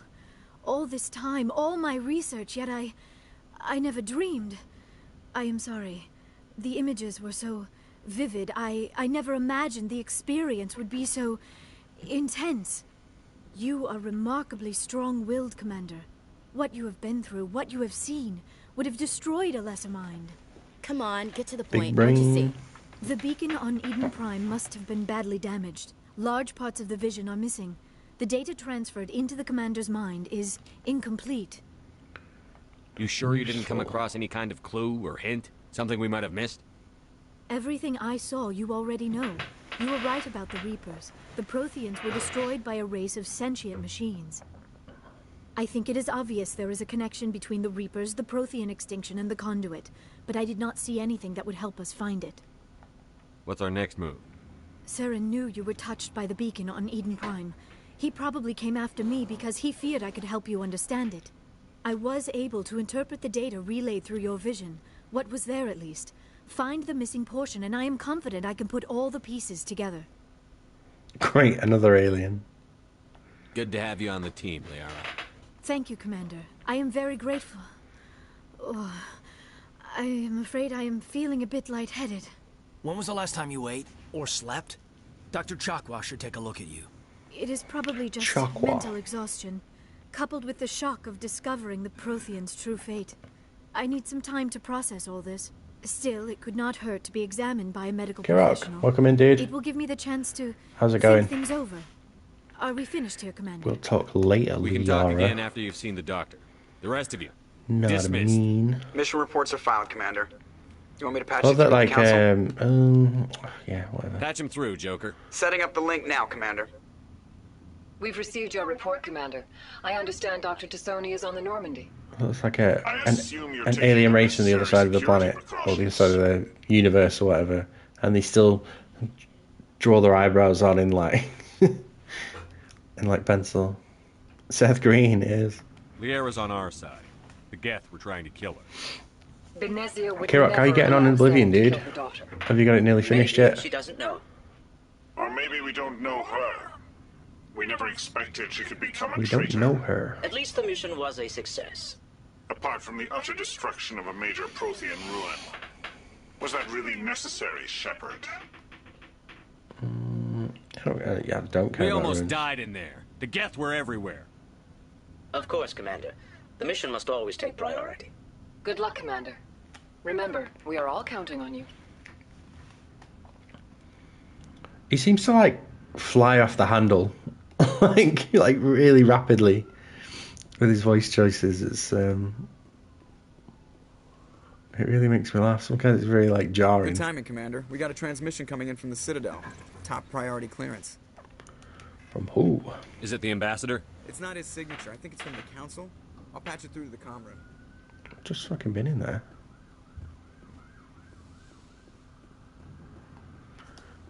All this time, all my research, yet I never dreamed. I am sorry. The images were so vivid. I never imagined the experience would be so intense. You are remarkably strong-willed, Commander. What you have been through, what you have seen, would have destroyed a lesser mind. Come on, get to the Big point. What'd you see? brain. The beacon on Eden Prime must have been badly damaged. Large parts of the vision are missing. The data transferred into the commander's mind is incomplete. You sure you didn't come across any kind of clue or hint? Something we might have missed? Everything I saw you already know. You were right about the Reapers. The Protheans were destroyed by a race of sentient machines. I think it is obvious there is a connection between the Reapers, the Prothean extinction, and the Conduit, but I did not see anything that would help us find it. What's our next move? Saren knew you were touched by the beacon on Eden Prime. He probably came after me because he feared I could help you understand it. I was able to interpret the data relayed through your vision, what was there at least, find the missing portion, and I am confident I can put all the pieces together. Great, another alien. Good to have you on the team, Liara. Thank you, Commander. I am very grateful. Oh, I am afraid I am feeling a bit lightheaded. When was the last time you ate or slept? Dr. Chakwa should take a look at you. It is probably just Chakwa. mental exhaustion, coupled with the shock of discovering the Protheans' true fate. I need some time to process all this. Still, it could not hurt to be examined by a medical Kirok, professional. welcome in, dude. It will give me the chance to How's it think going? things over. Are we finished here, Commander? We'll talk later, We can talk again Liara. after you've seen the doctor. The rest of you, Not dismissed. mean. Mission reports are filed, Commander. You want me to patch Well, you through that the like council? yeah, whatever. Patch him through, Joker. Setting up the link now, Commander. We've received your report, Commander. I understand Dr. Tassoni is on the Normandy. Looks like I assume you're an taking alien the race on the other side of the necessary planet, security or the other side of the universe, or whatever, and they still draw their eyebrows on in like in like pencil. Seth Green is. Liara's on our side. The Geth were trying to kill her. Benezia would Kirok, how are you never getting on in allow Oblivion, Saren to dude? kill her daughter. Have you got it nearly finished Maybe yet? she doesn't know. Or maybe we don't know her. We never expected she could become a We traitor. don't know her. At least the mission was a success. Apart from the utter destruction of a major Prothean ruin. Was that really necessary, Shepard? I don't care We about almost ruins. died in there. The Geth were everywhere. Of course, Commander. The mission must always take priority. Good luck, Commander. Remember, we are all counting on you. He seems to like fly off the handle, like really rapidly with his voice choices. It's it really makes me laugh. Sometimes it's very like jarring. Good timing, Commander. We got a transmission coming in from the Citadel. Top priority clearance. From who? Is it the Ambassador? It's not his signature. I think it's from the Council. I'll patch it through to the comm room. Just fucking been in there.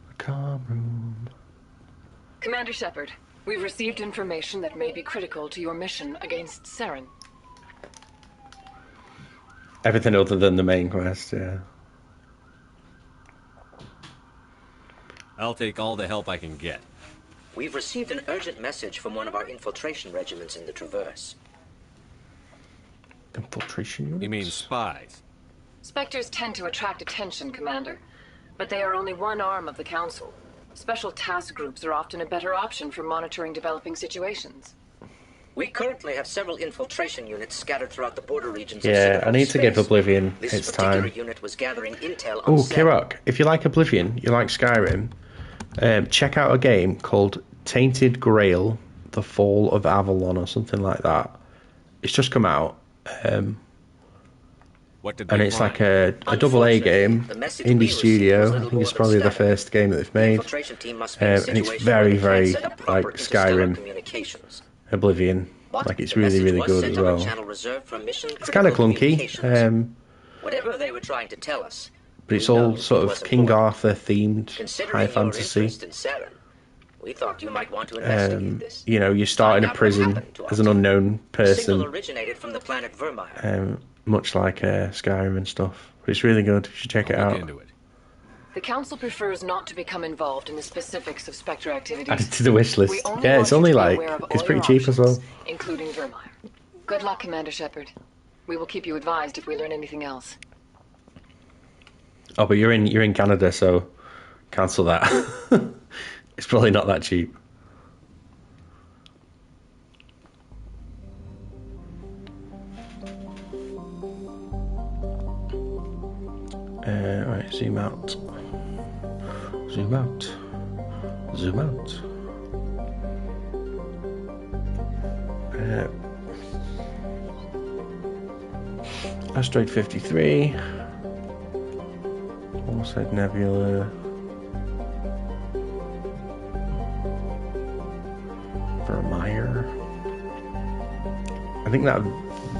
The comm room. Commander Shepard, we've received information that may be critical to your mission against Saren. Everything other than the main quest, yeah. I'll take all the help I can get. We've received an urgent message from one of our infiltration regiments in the Traverse. Infiltration units? You mean spies? Spectres tend to attract attention, Commander. But they are only one arm of the Council. Special task groups are often a better option for monitoring developing situations. We currently have several infiltration units scattered throughout the border regions of Yeah, Citadel I need to give space. Oblivion This its particular time. unit was gathering intel on Oh, Saren. Kirok, if you like Oblivion, you like Skyrim, check out a game called Tainted Grail, The Fall of Avalon or something like that. It's just come out. What did And they it's find? like a double A game, indie studio. I think it's probably the first game that they've made. Infiltration team must be in a And it's situation very, where they very can set up proper like interstellar Skyrim, communications. Oblivion. What? Like it's The really, message really was good sent as on a well. channel reserved for mission It's kind of critical clunky, communications. Whatever they were trying to tell us, but it's we all know sort it of was King important. Arthur themed, Considering high your fantasy. interest in Saren, we thought you might want to investigate this. You know, you start in a prison as an unknown The signal person, originated from the planet Vermeer. much like Skyrim and stuff. But it's really good. You should check it I'll out. look into it. The Council prefers not to become involved in the specifics of Spectre activities. Add it to the wish list. We only Yeah, want it's you only to be like aware of it's all pretty your cheap as well. options, including Vermeer. Good luck, Commander Shepard. We will keep you advised if we learn anything else. Oh, but you're in Canada, so cancel that. It's probably not that cheap. Right, zoom out. Zoom out. Zoom out. Asteroid 53. Horsehead Nebula. Vermeer. I think that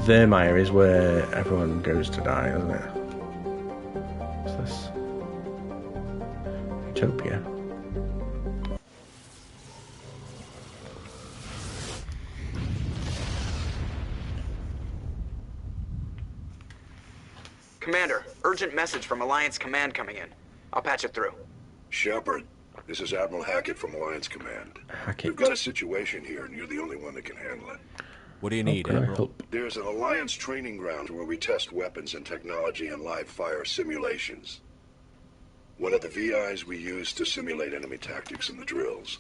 Vermeer is where everyone goes to die, isn't it? What's this? Utopia. Commander, urgent message from Alliance Command coming in. I'll patch it through. Shepard, this is Admiral Hackett from Alliance Command. Hackett. We've got a situation here, and you're the only one that can handle it. What do you need, Admiral? There's an Alliance training ground where we test weapons and technology in live fire simulations. One of the VIs we use to simulate enemy tactics in the drills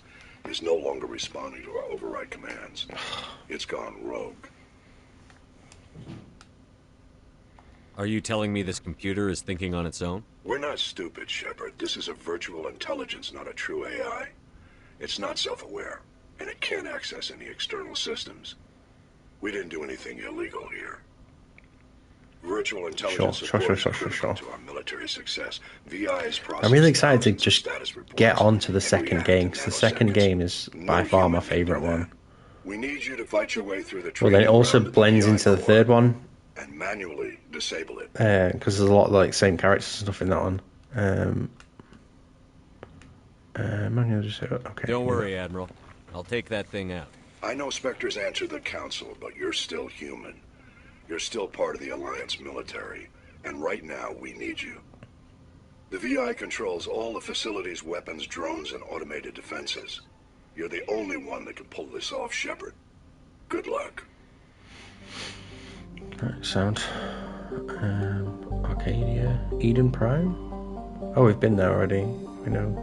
is no longer responding to our override commands. It's gone rogue. Are you telling me this computer is thinking on its own? We're not stupid, Shepard. This is a virtual intelligence, not a true AI. It's not self-aware, and it can't access any external systems. We didn't do anything illegal here. Virtual intelligence Sure. support is critical to our military success. VI's process. I'm really excited to just get on to the second game, because the second game is by far my favourite one. We need you to fight your way through the Well, then it training also ground at blends VI into the core third one, and manually disable it. because there's a lot of like same characters and stuff in that one. Manual disable. Okay. Don't worry, Admiral. I'll take that thing out. I know Spectres answer the Council, but you're still human. You're still part of the Alliance military, and right now we need you. The VI controls all the facility's weapons, drones, and automated defenses. You're the only one that can pull this off, Shepard. Good luck. Alright, sound. Arcadia. Eden Prime? Oh, we've been there already. We know.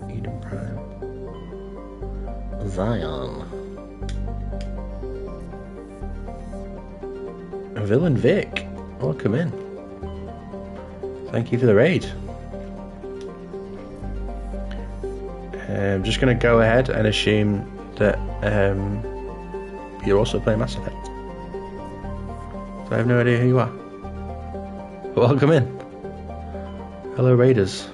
Eden Prime. Zion. Villain Vic. Welcome in. Thank you for the raid. I'm just going to go ahead and assume that you're also playing Mass Effect. So I have no idea who you are. Welcome in. Hello, Raiders.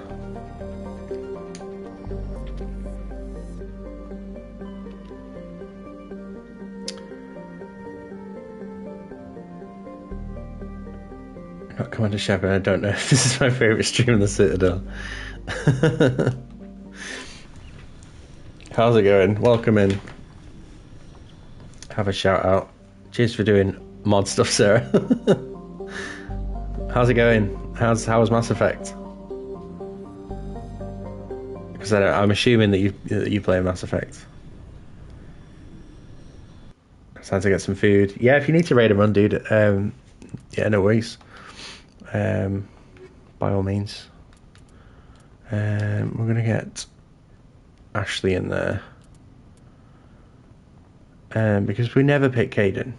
Not Commander Shepard. I don't know if this is my favourite stream in the Citadel. How's it going? Welcome in. Have a shout out. Cheers for doing mod stuff, Sarah. How's it going? How was Mass Effect? Because I'm assuming that you play Mass Effect. It's time to get some food. Yeah, if you need to raid a run, dude. Yeah, no worries. By all means. We're gonna get Ashley in there. Because we never pick Kaidan.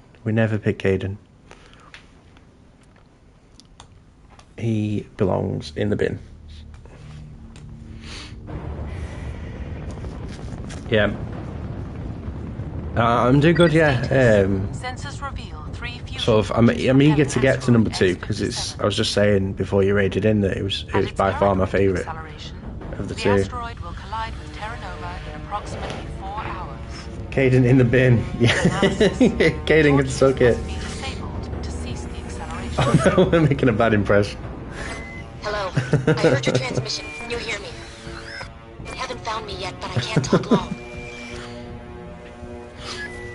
He belongs in the bin. Yeah. I'm doing good, yeah. Sort of, I'm eager to get to number 2 because I was just saying before you raided in that it was by far my favourite of the two. Kaidan in the bin. Yeah. Kaidan can suck it. We're making a bad impression. Hello. I heard your transmission. You hear me? You haven't found me yet, but I can't talk long.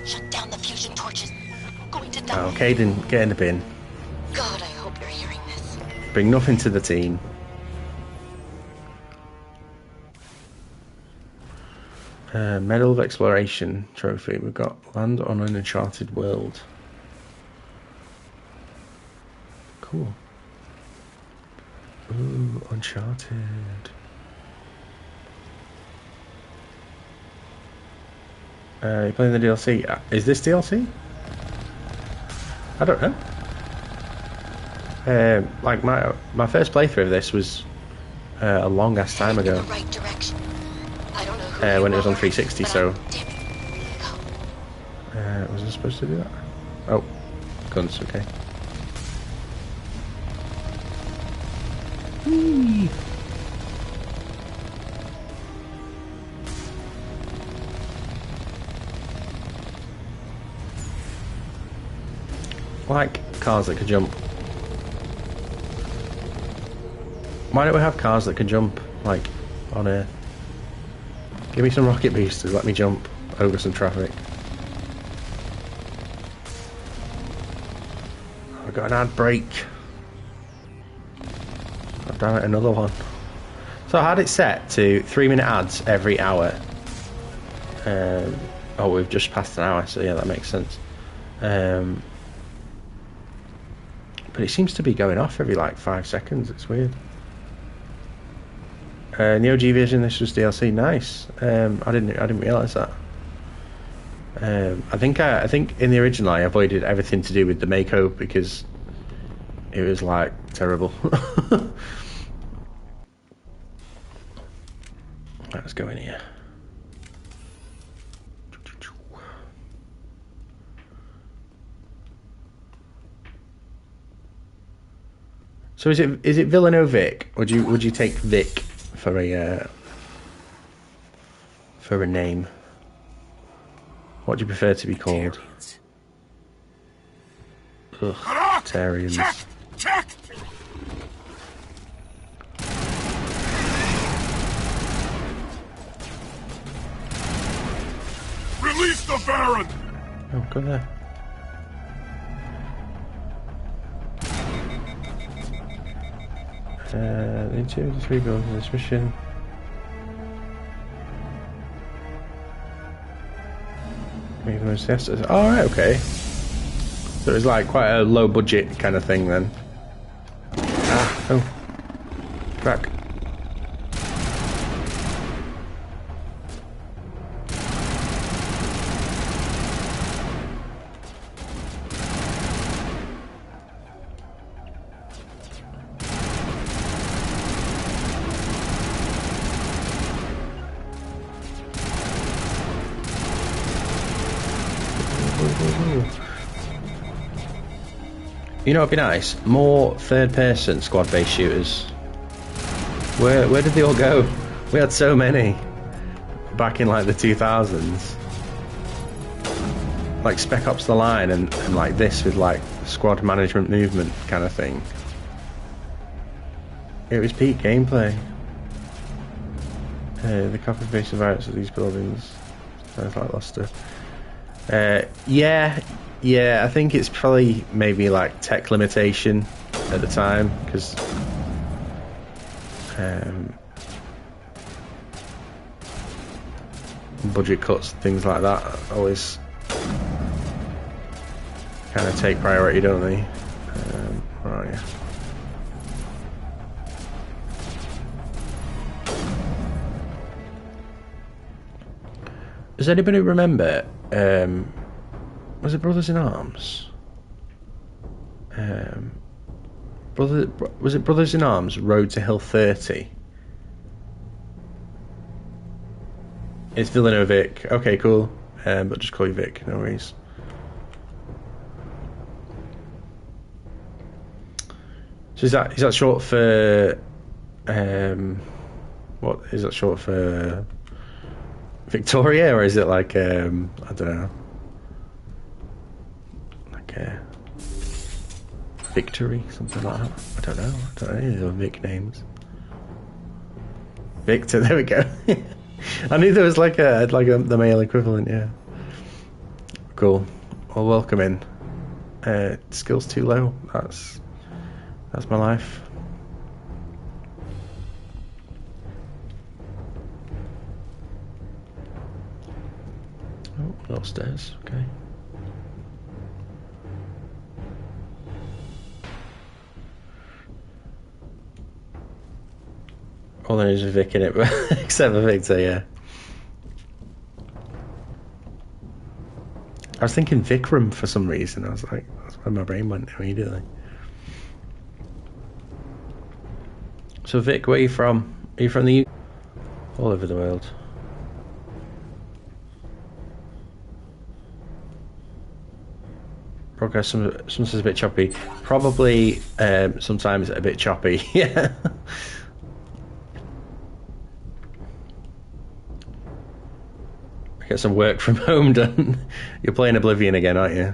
Shut down the fusion torches. I'm going to die. Oh, Kaidan, get in the bin. God, I hope you're hearing this. Bring nothing to the team. Medal of Exploration trophy. We've got land on an uncharted world. Cool. Ooh, Uncharted. You playing the DLC? Is this DLC? I don't know. Like my first playthrough of this was a long ass time ago. Right direction. I don't know when it was on 360, so was I supposed to do that? Oh, guns, okay. Whee. Like cars that can jump. Why don't we have cars that can jump, like, on Earth? Give me some rocket boosters, let me jump over some traffic. I've got an ad break. Oh, damn it, another one. So I had it set to 3-minute ads every hour. Oh, we've just passed an hour, so yeah, that makes sense. But it seems to be going off every like 5 seconds. It's weird. In the OG version, this was DLC. Nice. I didn't realise that. I think in the original I avoided everything to do with the Mako because it was like terrible. Let's go in here. So is it Villanova Vic? Would you take Vic for a name? What do you prefer to be called? Ugh, Tarians. Check! Release the Baron! Oh, go there. The interior of the 3 buildings in this mission. Make the most yes. Alright, okay. So it's like quite a low budget kind of thing then. Ah, oh. Crack. You know, it'd be nice. More third-person squad-based shooters. Where did they all go? We had so many back in like the 2000s. Like Spec Ops: The Line and like this with like squad management movement kind of thing. It was peak gameplay. The copy-paste environments of these buildings sounds like Luster. Yeah, I think it's probably maybe like tech limitation at the time, because budget cuts, things like that always kind of take priority, don't they? Where are you? Does anybody remember? Was it Brothers in Arms? Was it Brothers in Arms? Road to Hill 30. It's Villanova Vic. Okay, cool. But just call you Vic. No worries. So is that short for? What is that short for? Victoria, or is it like I don't know? Victory, something like that. I don't know any of the Vic names. Victor, there we go. I knew there was like the male equivalent, yeah. Cool. Well, welcome in. Skills too low. That's my life. Oh, little stairs. Okay. All there is a Vic in it, but except for Victor, yeah. I was thinking Vikram for some reason. I was like, that's where my brain went immediately. So Vic, where are you from? Are you from the UK? All over the world. Progress sometimes a bit choppy. Probably sometimes a bit choppy, yeah. Get some work from home done. You're playing Oblivion again, aren't you?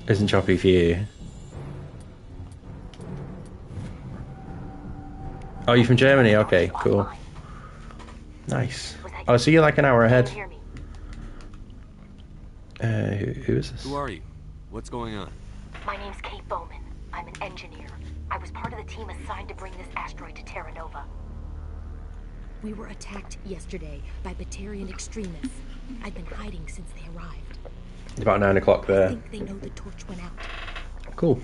Isn't choppy for you? Oh, you're from Germany? Okay, cool. Nice. Oh, so you're like an hour ahead. Who is this? Who are you? What's going on? My name's Kate Bowman. I'm an engineer. I was part of the team assigned to bring this asteroid to Terra Nova. We were attacked yesterday by Batarian extremists. I've been hiding since they arrived. It's about 9 o'clock there. I think they know the torch went out. Cool.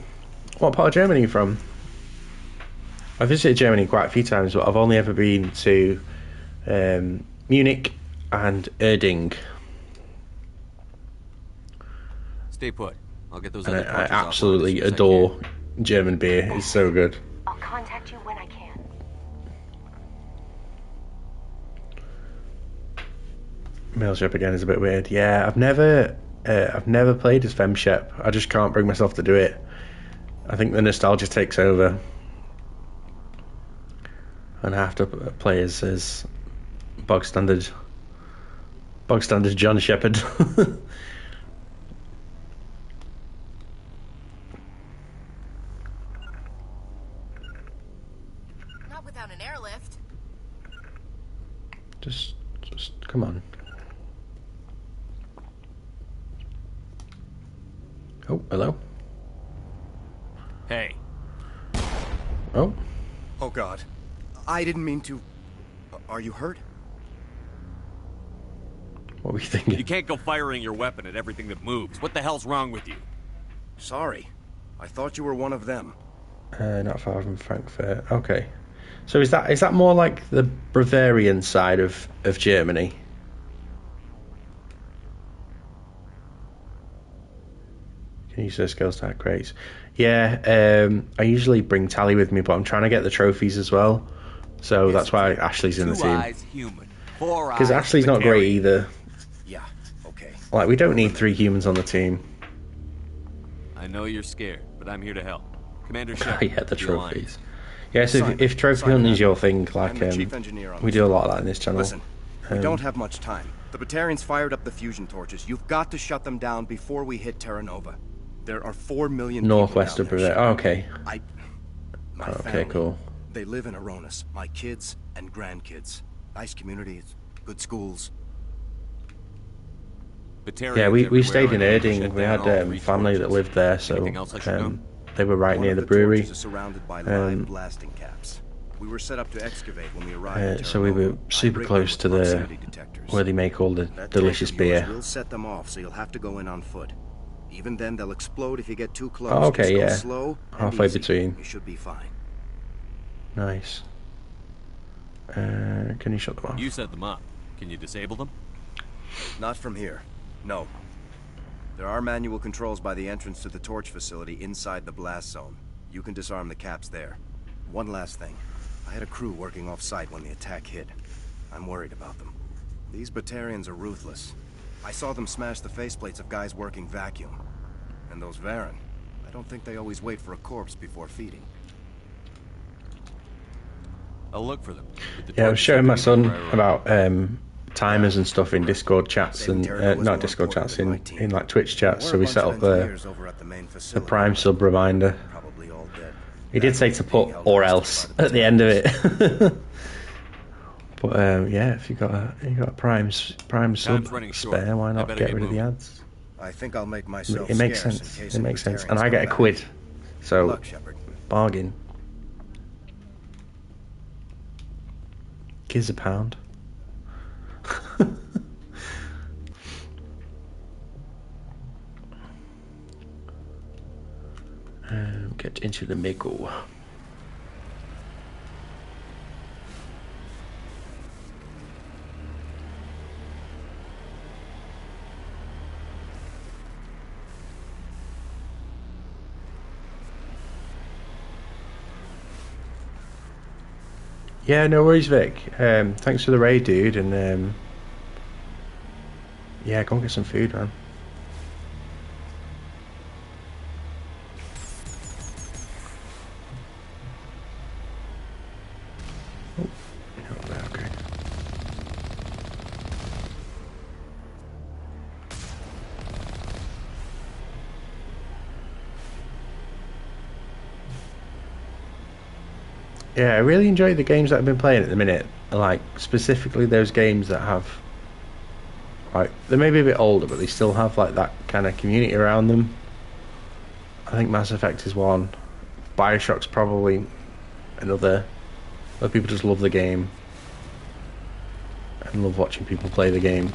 What part of Germany are you from? I've visited Germany quite a few times, but I've only ever been to Munich and Erding. Stay put. I'll get those And other I torches off absolutely as soon as I adore can. German beer. It's so good. I'll contact you when I can. Mailship again is a bit weird. Yeah, I've never played as FemShep. I just can't bring myself to do it. I think the nostalgia takes over, and I have to play as bog standard John Shepard. Not without an airlift. Just come on. Oh, hello. Oh. Oh God. I didn't mean to... Are you hurt? What were you thinking? You can't go firing your weapon at everything that moves. What the hell's wrong with you? Sorry. I thought you were one of them. Not far from Frankfurt. Okay. So is that more like the Bavarian side of Germany? Can you use skills type crates? Yeah, I usually bring Tally with me, but I'm trying to get the trophies as well. So that's why Ashley's in the team. Because Ashley's not great either. Yeah, okay. Like, we don't need 3 humans on the team. I know you're scared, but I'm here to help. Commander Shepard. Yeah, the trophies. Yes, if trophy hunting is your thing, like, we do a lot of that in this channel. Listen, we don't have much time. The Batarians fired up the fusion torches. You've got to shut them down before we hit Terra Nova. There are 4 million northwest of Bavaria. Oh, okay. My okay, family, cool. They live in Aronis. My kids and grandkids. Nice communities, good schools. Yeah, we stayed in Erding. We had family that lived there, so they were right near the brewery. Surrounded by live blasting caps. We were set up to excavate when we arrived. So we were super close to where they make all the delicious beer. We'll set them off, so you'll have to go in on foot. Even then, they'll explode if you get too close. Oh, okay, yeah. Slow halfway between. You should be fine. Nice. Can you shut them off? You set them up. Can you disable them? Not from here. No. There are manual controls by the entrance to the torch facility inside the blast zone. You can disarm the caps there. One last thing. I had a crew working off-site when the attack hit. I'm worried about them. These Batarians are ruthless. I saw them smash the faceplates of guys working vacuum. And those Varen, I don't think they always wait for a corpse before feeding. I'll look for them. Yeah, I was showing my son about timers and stuff in Discord chats and not Discord chats, in like Twitch chats. So we set up the Prime sub reminder. He did say to put "or else" at the end of it. But yeah, if you got a Prime sub spare, why not get rid of the ads? I think I'll make myself it makes sense. It makes sense, and I get a quid, so bargain. Gives a pound. Get into the Mako. Yeah, no worries, Vic. Thanks for the raid, dude, and yeah, go and get some food, man. Okay. Yeah, I really enjoy the games that I've been playing at the minute. Like, specifically those games that have, like, they may be a bit older, but they still have, like, that kind of community around them. I think Mass Effect is one. Bioshock's probably another. Where people just love the game and love watching people play the game.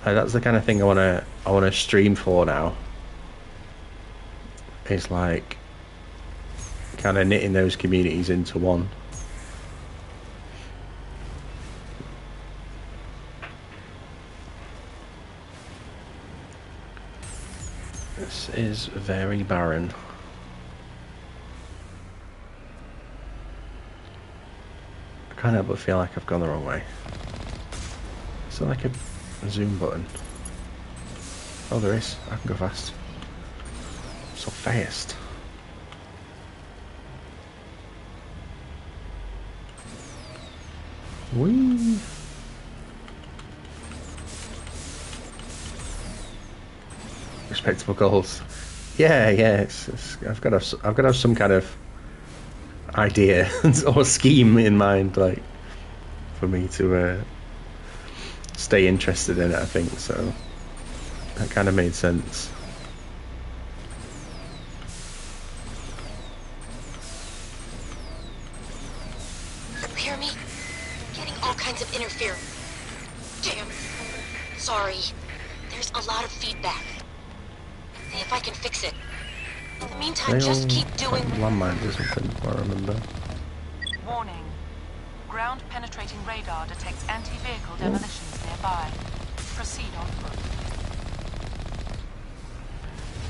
That's the kind of thing I wanna stream for now. It's like kind of knitting those communities into one. This is very barren. I can't help but feel like I've gone the wrong way. Is there like a zoom button? Oh, there is. I can go fast. So fast. Whee! Respectable goals. Yeah. I've got to have some kind of idea or scheme in mind, like, for me to stay interested in it. I think so. That kind of made sense. hear me? Getting all kinds of interference. Damn. Sorry. There's a lot of feedback. See if I can fix it. In the meantime, just keep doing... Landmines or something, I remember. Warning. Ground-penetrating radar detects anti-vehicle demolitions nearby. Proceed on foot.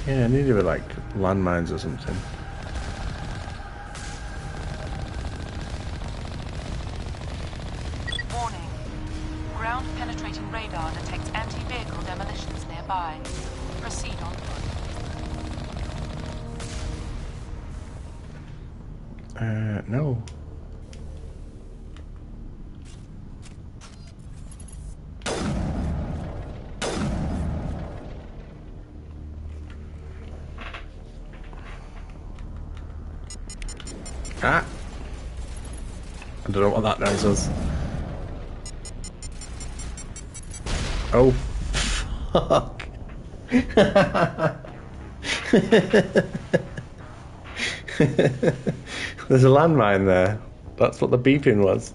Yeah, I need to be like landmines or something. Warning. Ground-penetrating radar detects anti-vehicle demolitions nearby. Proceed on foot. No. Ah! I don't know what that noise was. Oh, fuck. There's a landmine there. That's what the beeping was.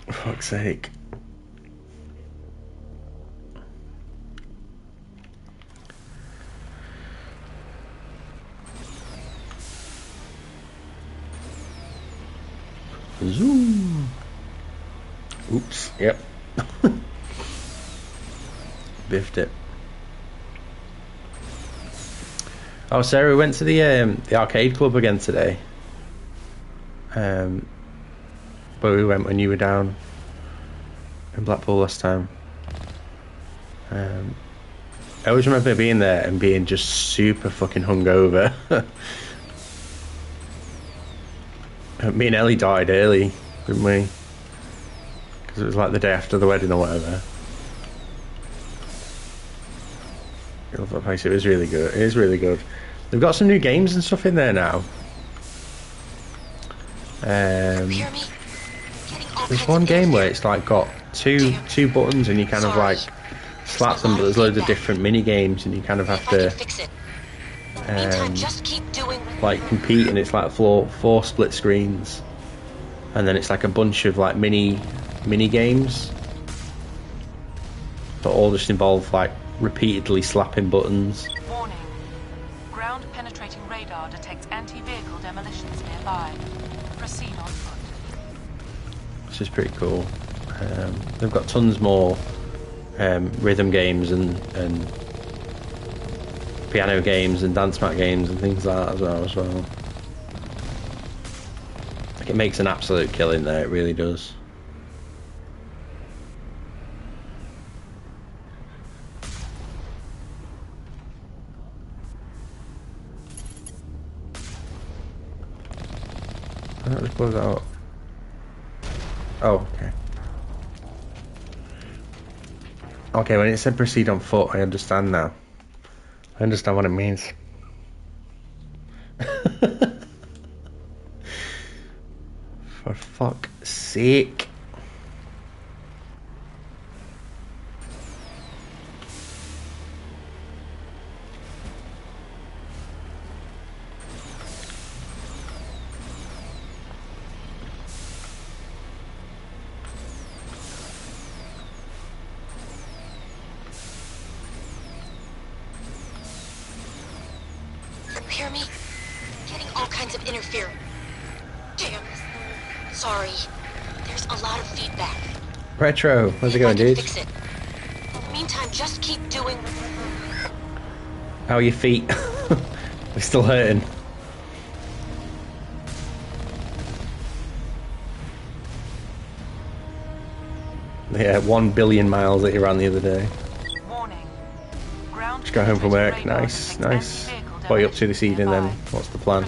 For fuck's sake. Zoom. Oops. Yep. Biffed it. Oh, Sarah, we went to the arcade club again today. Where we went when you were down in Blackpool last time. I always remember being there and being just super fucking hungover. Me and Ellie died early, didn't we? Because it was like the day after the wedding or whatever. I love that place. It was really good. It is really good. They've got some new games and stuff in there now. There's one game where it's like got two buttons and you kind of like slap them, but there's loads of different mini games and you kind of have to like compete, and it's like four split screens, and then it's like a bunch of like mini games, but all just involve like repeatedly slapping buttons. Warning. Ground penetrating radar detects anti-vehicle demolitions nearby. Proceed on foot. Which is pretty cool. They've got tons more rhythm games and piano games and dance mat games and things like that as well. Like, it makes an absolute killing there, it really does. Let's close that out. Oh, okay. Okay, when it said proceed on foot, I understand now. I understand what it means. For fuck's sake. Hear me? Getting all kinds of interference. Damn. Sorry. There's a lot of feedback. Retro, how's it going, dude? Fix it. In the meantime, just keep doing... How are your feet? They're still hurting. Yeah, 1 billion miles that you ran the other day. Just got home from work. Nice. What are you up to this evening then? What's the plan?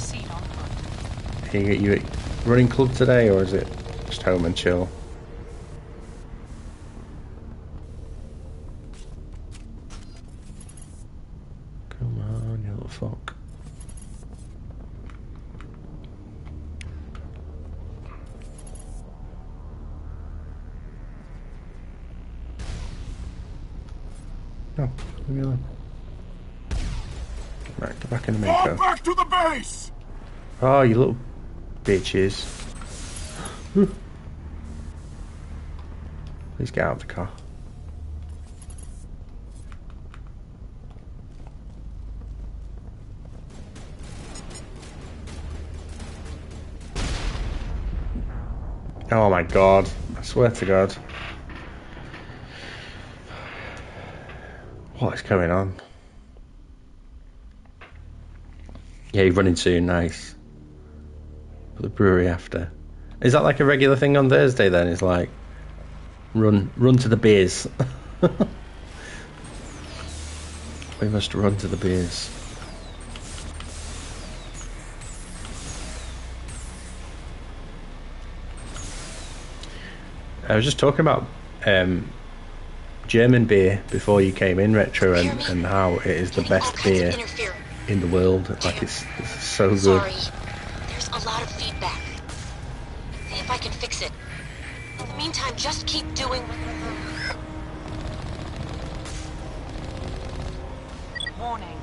Are you at running club today, or is it just home and chill? Come on, you little fuck. No, leave me alone. Right, get back in the Fall Mako. back to the base! Oh, you little bitches. Please get out of the car. Oh my god. I swear to god. What is going on? Yeah, you're running soon, nice. For the brewery after. Is that like a regular thing on Thursday then? It's like run to the beers. We must run to the beers. I was just talking about German beer before you came in, Retro, and how it is the best beer in the world. Like it's so good. Sorry. There's a lot of feedback. See if I can fix it. In the meantime, just keep doing... Warning.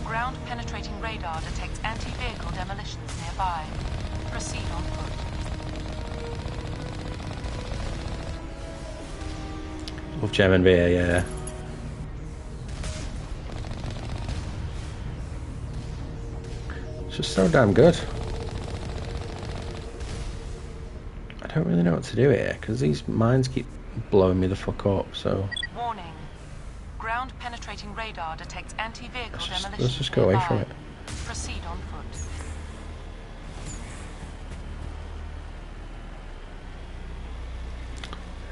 Ground-penetrating radar detects anti-vehicle demolitions nearby. Proceed on foot. Love German beer, yeah. It's just so damn good. I don't really know what to do here because these mines keep blowing me the fuck up. So Warning. Ground-penetrating radar detects anti-vehicle demolitions. let's just go away from it. Proceed on foot.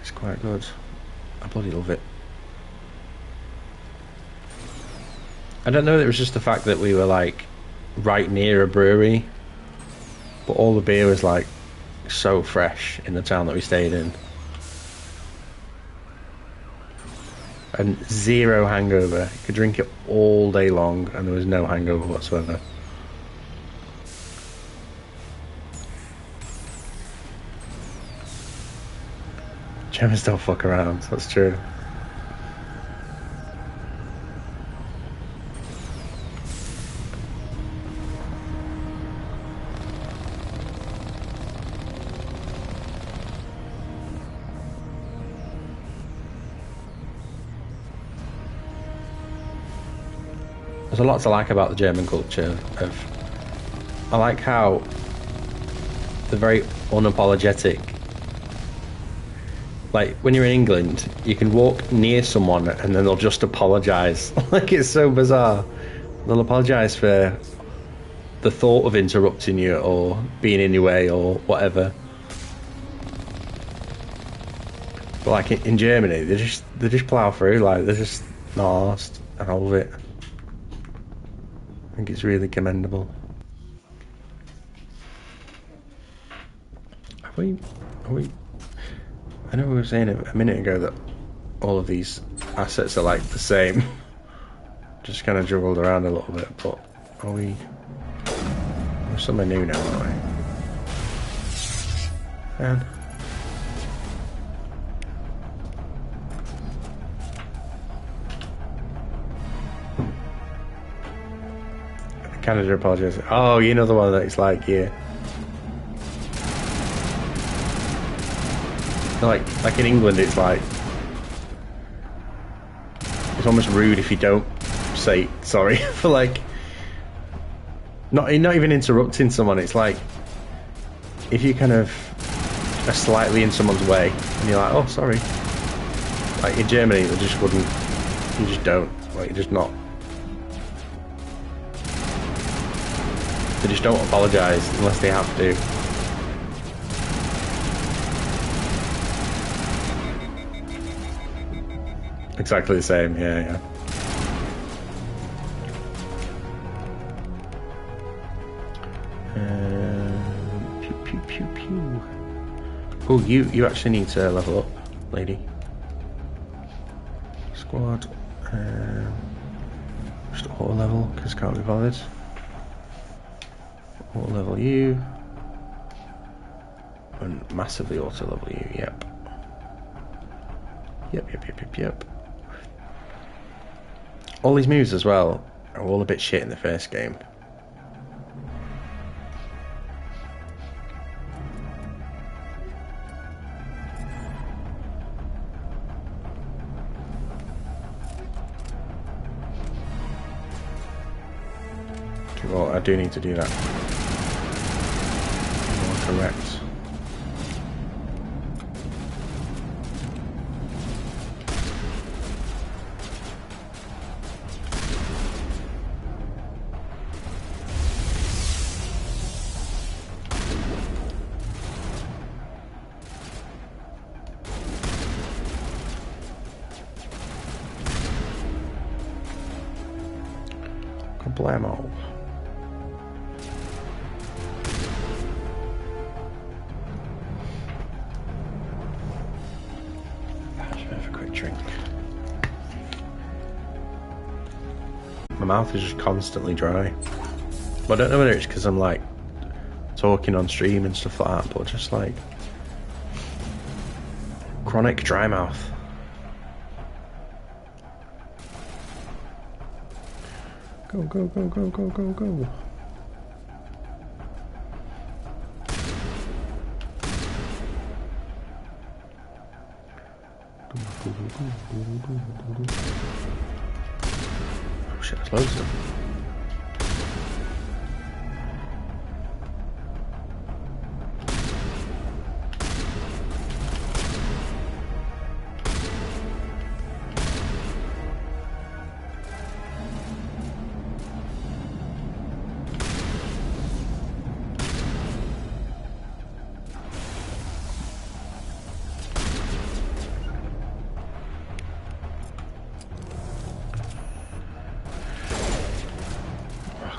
It's quite good. I bloody love it. I don't know if it was just the fact that we were like right near a brewery, but all the beer was like so fresh in the town that we stayed in. And zero hangover. You could drink it all day long and there was no hangover whatsoever. Germans don't fuck around, that's true. There's a lot to like about the German culture. I like how they're very unapologetic. Like, when you're in England, you can walk near someone and then they'll just apologise. Like, it's so bizarre. They'll apologise for the thought of interrupting you or being in your way or whatever. But like in Germany, they just plough through, like, they're just not arsed, and I love it. I think it's really commendable. Are we... I know we were saying a minute ago that all of these assets are like the same. Just kind of juggled around a little bit, but are we... We're somewhere new now, aren't we? And... Canada apologises. Oh, you know the one that it's like, yeah. Like in England, it's like it's almost rude if you don't say sorry for like not even interrupting someone. It's like if you kind of are slightly in someone's way and you're like, oh, sorry. Like in Germany, they just wouldn't. You just don't. Like you're just not. They just don't apologise unless they have to. Exactly the same, yeah. Pew pew pew pew. Oh, you actually need to level up, lady. Squad. Just auto level because can't be bothered. Auto level you. And massively auto level you. Yep. Yep. All these moves as well, are all a bit shit in the first game. Well, I do need to do that. More correct. Kablamo. My mouth is just constantly dry. But I don't know whether it's because I'm like talking on stream and stuff like that, but just like chronic dry mouth. Go, go, go, go, go, go, go. Oh shit, there's loads of them.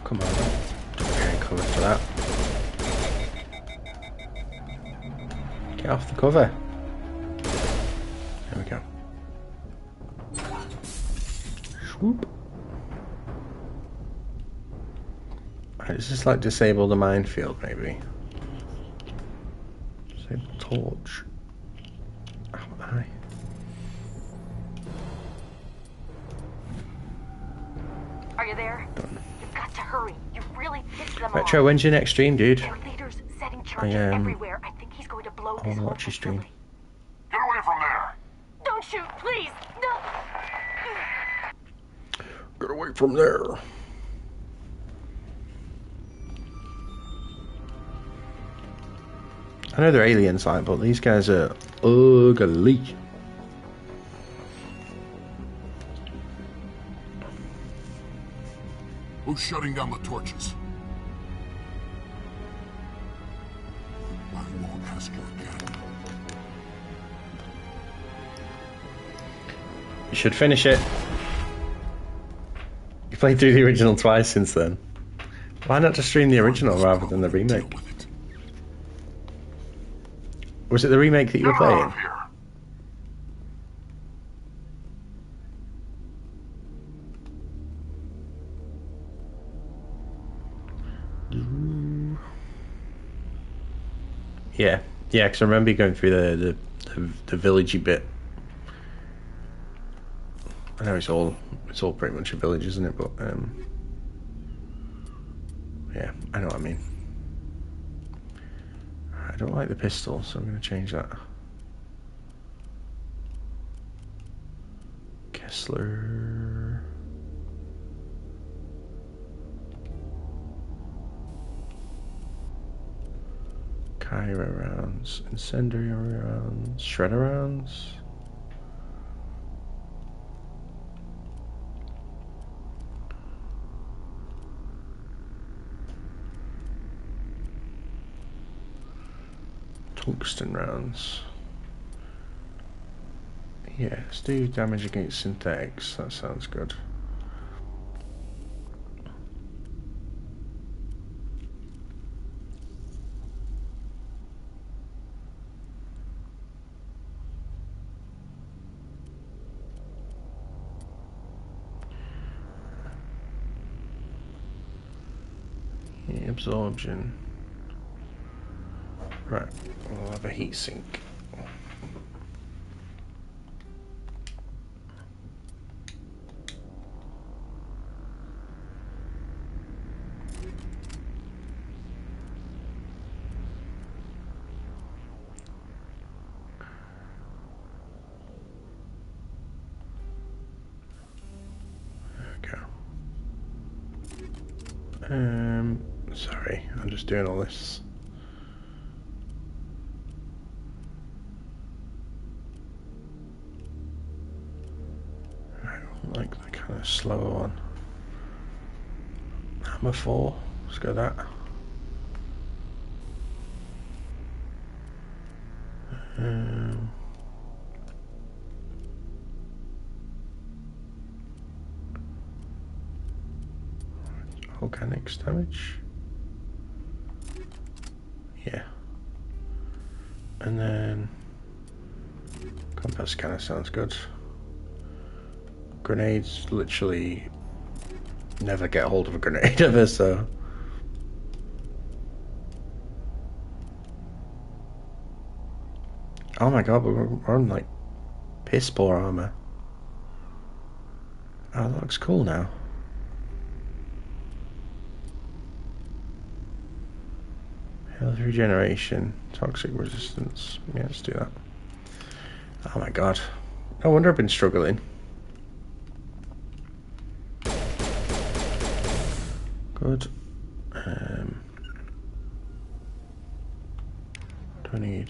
Come on, don't cover for that. Get off the cover. There we go. Swoop. Right, is this like disable the minefield maybe? Disable torch. How am I? Are you there? Done. You've got to hurry. You really pissed them off. Retro, when's your next stream, dude? Their leaders setting charges everywhere. I think he's going to blow this whole watch your stream. facility. Get away from there! Don't shoot, please! No! Get away from there. I know they're aliens, like, but these guys are ugly. Who's shutting down the torches? I won't ask you again. You should finish it. You played through the original twice since then. Why not just stream the original rather than the remake? Was it the remake that you were playing? Yeah, because I remember you going through the villagey bit. I know it's all pretty much a village, isn't it? But yeah, I know what I mean. I don't like the pistol, so I'm going to change that. Kessler. Kyra rounds, incendiary rounds, shredder rounds. Tungsten rounds. Yeah, let's do damage against synthetics. That sounds good. Yeah, absorption. Right, we'll have a heat sink. Sorry, I'm just doing all this. Right, like the kind of slower one. Hammer 4, let's go that. Organics damage. Yeah. And then combat scanner sounds good. Grenades, literally never get hold of a grenade ever, so. Oh my god, we're on like piss poor armor. Oh, that looks cool now. Health regeneration, toxic resistance. Yeah, let's do that. Oh my god. No wonder I've been struggling. Good. Do I need...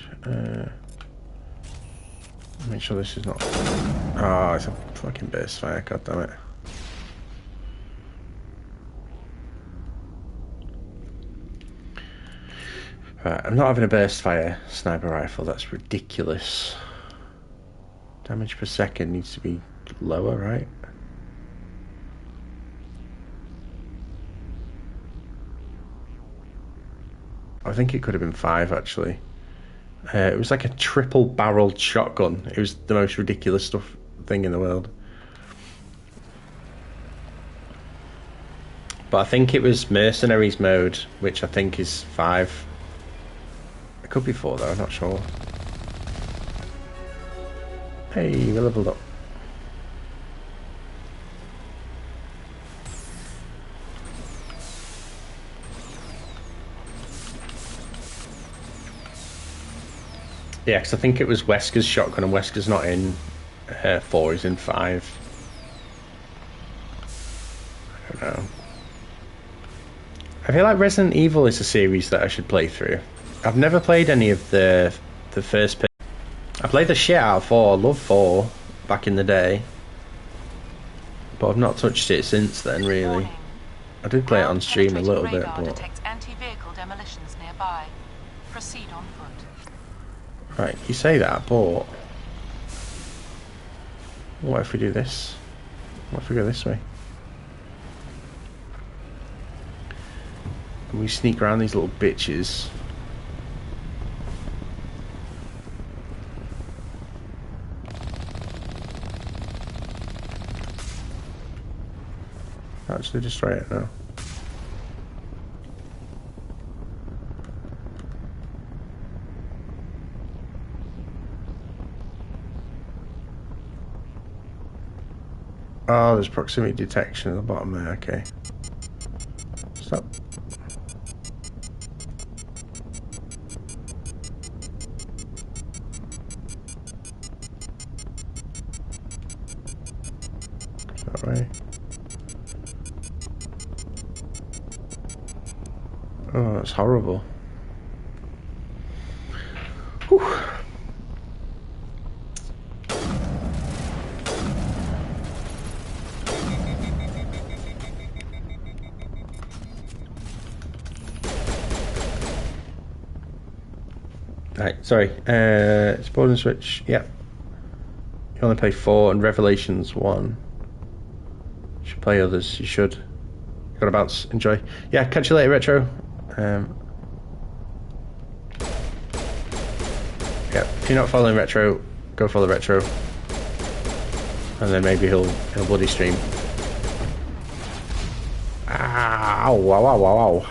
make sure this is not... Oh, it's a fucking burst fire, god damn it. Right, I'm not having a burst fire sniper rifle, that's ridiculous. Damage per second needs to be lower, right? I think it could have been 5 actually. It was like a triple barreled shotgun. It was the most ridiculous thing in the world. But I think it was mercenaries mode, which I think is 5. It could be 4 though, I'm not sure. Hey, we leveled up. Yeah, because I think it was Wesker's shotgun, and Wesker's not in 4, he's in 5. I don't know. I feel like Resident Evil is a series that I should play through. I've never played any of the first... I played the shit out of 4, I love 4 back in the day. But I've not touched it since then, really. I did play it on stream a little bit, but... detects anti-vehicle demolitions nearby. Proceed on foot. Right, you say that, but... What if we do this? What if we go this way? And we sneak around these little bitches. Actually, destroy it now. Oh, there's proximity detection at the bottom there, okay. Stop. That way. Oh, that's horrible. Whew. Right, sorry. Exploding switch. Yep. You only play 4 and Revelations 1. You should play others. You should. You gotta bounce. Enjoy. Yeah. Catch you later, Retro. Yeah. If you're not following Retro, go follow Retro, and then maybe he'll bloody stream. Ow! Wow! Wow! Wow! Wow!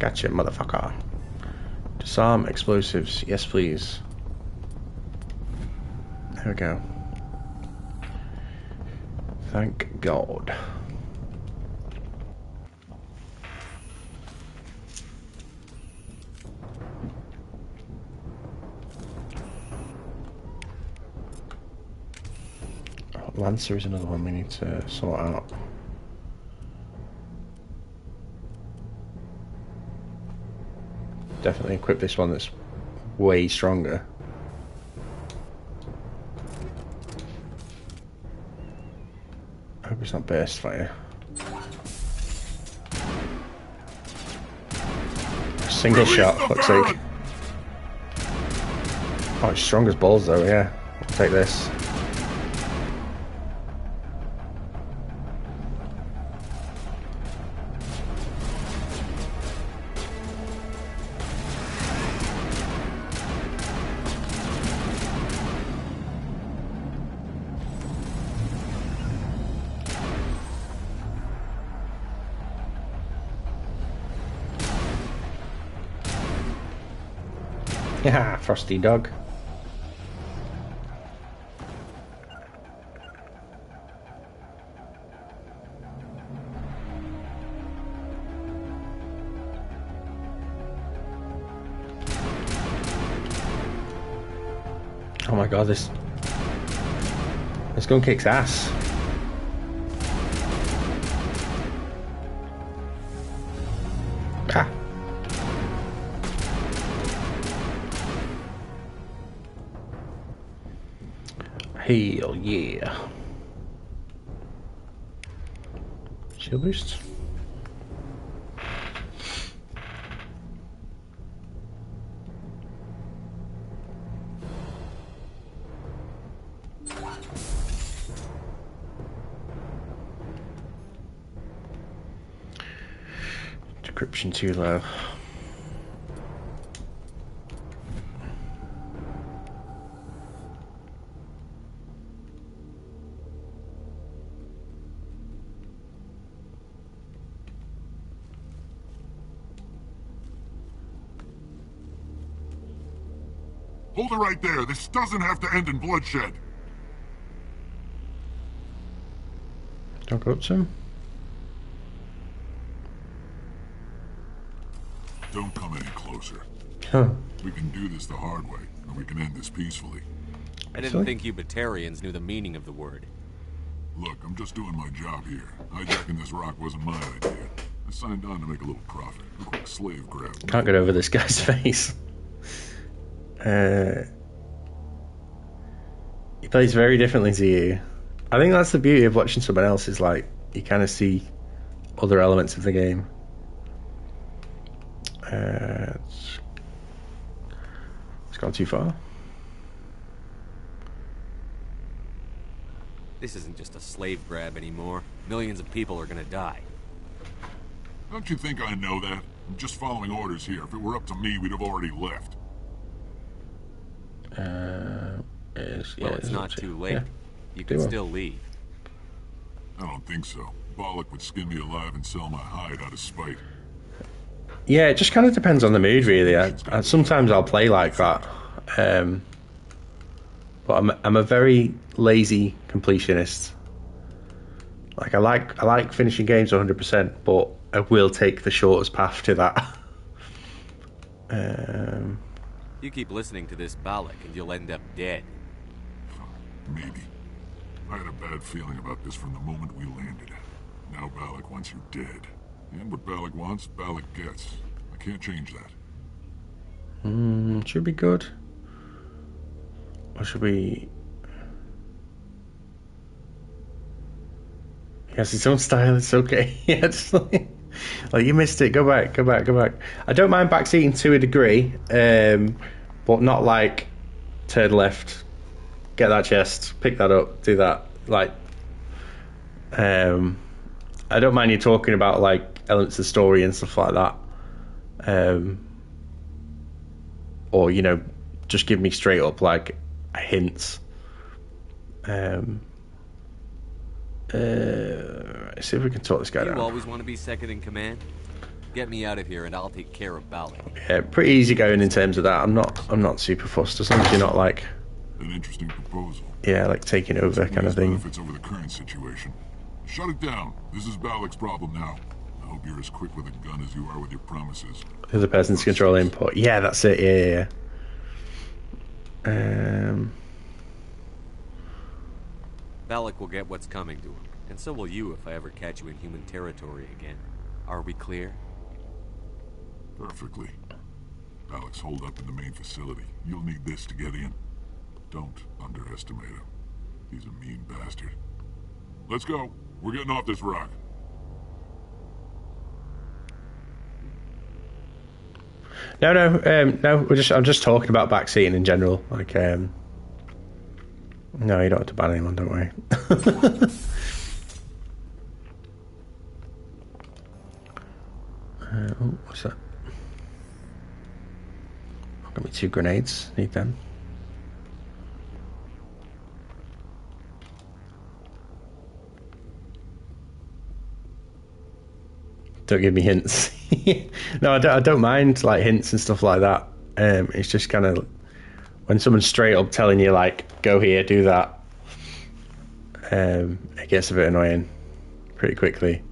Gotcha, motherfucker. Disarm explosives. Yes, please. There we go. Thank God. Lancer is another one we need to sort out. Definitely equip this one that's way stronger. I hope it's not burst fire. Single shot, for fuck's sake. Oh, it's strong as balls though, yeah. I'll take this. Yeah, frosty dog. Oh my god, this gun kicks ass. Ah. Hell yeah. Shield boost. Decryption too low. Hold it right there. This doesn't have to end in bloodshed. Don't go up to him. Don't come any closer. Huh. We can do this the hard way, and we can end this peacefully. I didn't think you Batarians knew the meaning of the word. Look, I'm just doing my job here. Hijacking this rock wasn't my idea. I signed on to make a little profit. Look like a slave grab. Can't get over this guy's face. He plays very differently to you. I think that's the beauty of watching someone else, is like you kind of see other elements of the game. It's gone too far. This isn't just a slave grab anymore. Millions of people are gonna die. Don't you think I know that? I'm just following orders here. If it were up to me, we'd have already left. Well, it's not too late. Yeah. You can still leave. I don't think so. Bollock would skin me alive and sell my hide out of spite. Yeah, it just kind of depends on the mood, really. Sometimes I'll play like that, but I'm a very lazy completionist. Like I like finishing games 100%, but I will take the shortest path to that. You keep listening to this Bollock and you'll end up dead. Maybe. I had a bad feeling about this from the moment we landed. Now Bollock wants you dead. And what Bollock wants, Bollock gets. I can't change that. Should be good. Or should we... He has his own style, it's okay. Yeah, just like you missed it, go back. I don't mind backseating to a degree, but not like turn left, get that chest, pick that up, do that. Like, I don't mind you talking about like elements of story and stuff like that. Or, you know, just give me straight up like hints. See if we can talk this guy down. You always want to be second in command? Get me out of here and I'll take care of Bollock. Yeah, pretty easy going in terms of that. I'm not super fussed, as long as you're not like an interesting proposal. Yeah, like taking over kind of thing. Benefits over the current situation. Shut it down. This is Bollock's problem now. I hope you're as quick with a gun as you are with your promises. The other person's control input. Yeah, that's it. Yeah. Balak will get what's coming to him, and so will you if I ever catch you in human territory again. Are we clear? Perfectly. Balak's holed up in the main facility. You'll need this to get in. Don't underestimate him. He's a mean bastard. Let's go. We're getting off this rock. No. I'm just talking about backseating in general. Like, no, you don't have to ban anyone. Don't worry. What's that? Got me 2 grenades. Need them. Don't give me hints. No, I don't mind like hints and stuff like that. It's just kind of when someone's straight up telling you like, go here, do that. It gets a bit annoying pretty quickly.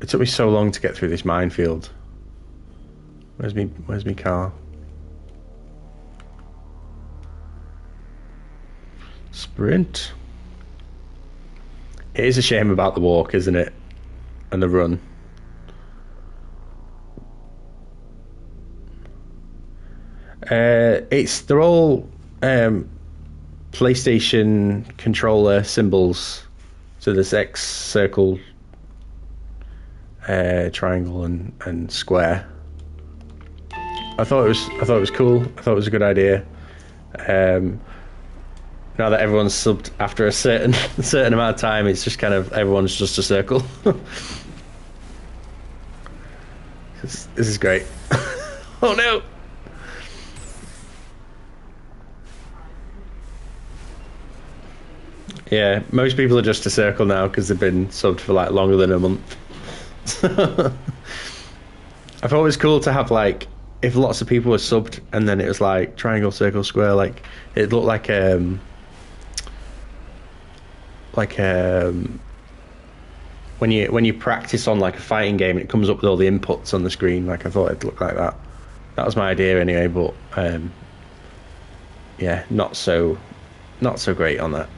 It took me so long to get through this minefield. Where's me car? Sprint. It is a shame about the walk, isn't it? And the run. They're all PlayStation controller symbols. So there's X, circle, triangle, and square. I thought it was cool. I thought it was a good idea. Now that everyone's subbed after a certain amount of time, it's just kind of everyone's just a circle. This is great. Oh no! Yeah, most people are just a circle now because they've been subbed for like longer than a month. I thought it was cool to have like if lots of people were subbed and then it was like triangle, circle, square, like it looked like when you practice on like a fighting game and it comes up with all the inputs on the screen. Like I thought it'd look like that. That was my idea anyway, but yeah, not so great on that.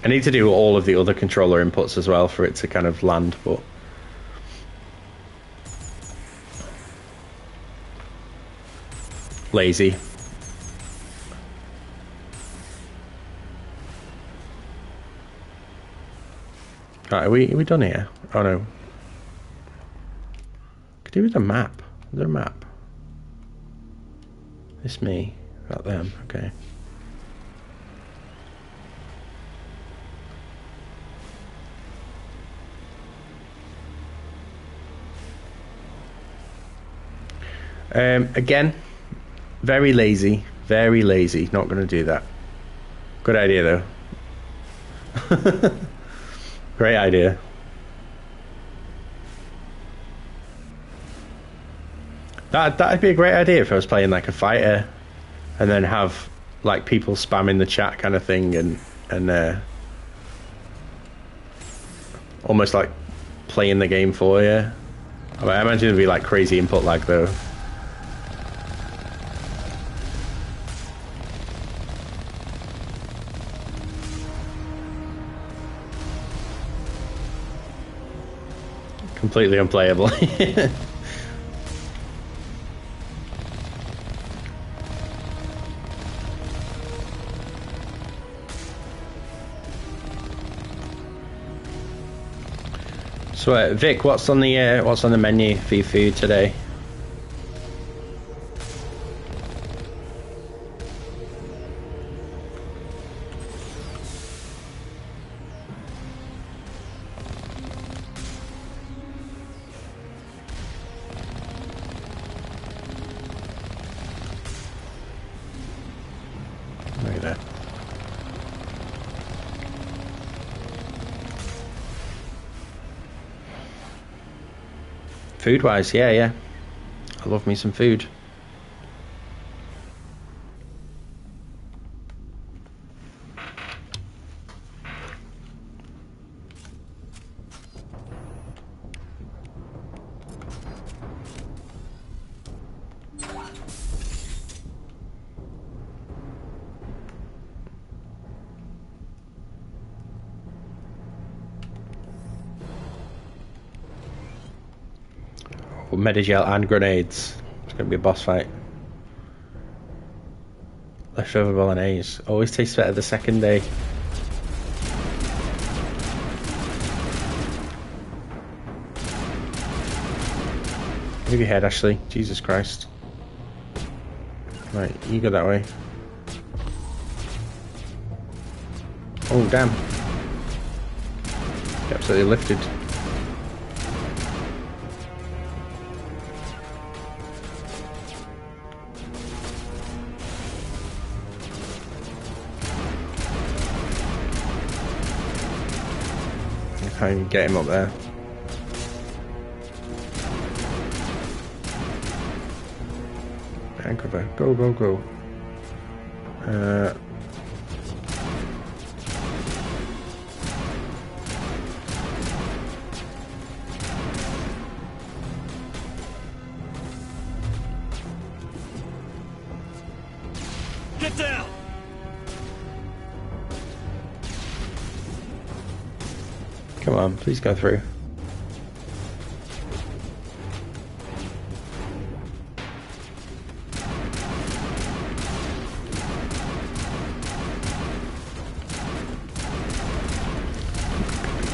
I need to do all of the other controller inputs as well for it to kind of land, but lazy. Right, are we done here? Oh no. Could do with a map. Is there a map? It's me, not them. Okay. Again, very lazy. Not going to do that. Good idea though. Great idea. That'd be a great idea if I was playing like a fighter, and then have like people spamming the chat kind of thing, and almost like playing the game for you. I imagine it'd be like crazy input lag though. Completely unplayable. So, Vic, what's on the menu for your food today? Look at that. Food-wise, yeah. I love me some food. with Medigel and grenades. It's going to be a boss fight. Leftover bolognese. Always tastes better the second day. Move your head, Ashley. Jesus Christ. Right, you go that way. Oh, damn. Absolutely lifted. I can't even get him up there. Cover. Go, go, go. Get down! Come on, please go through.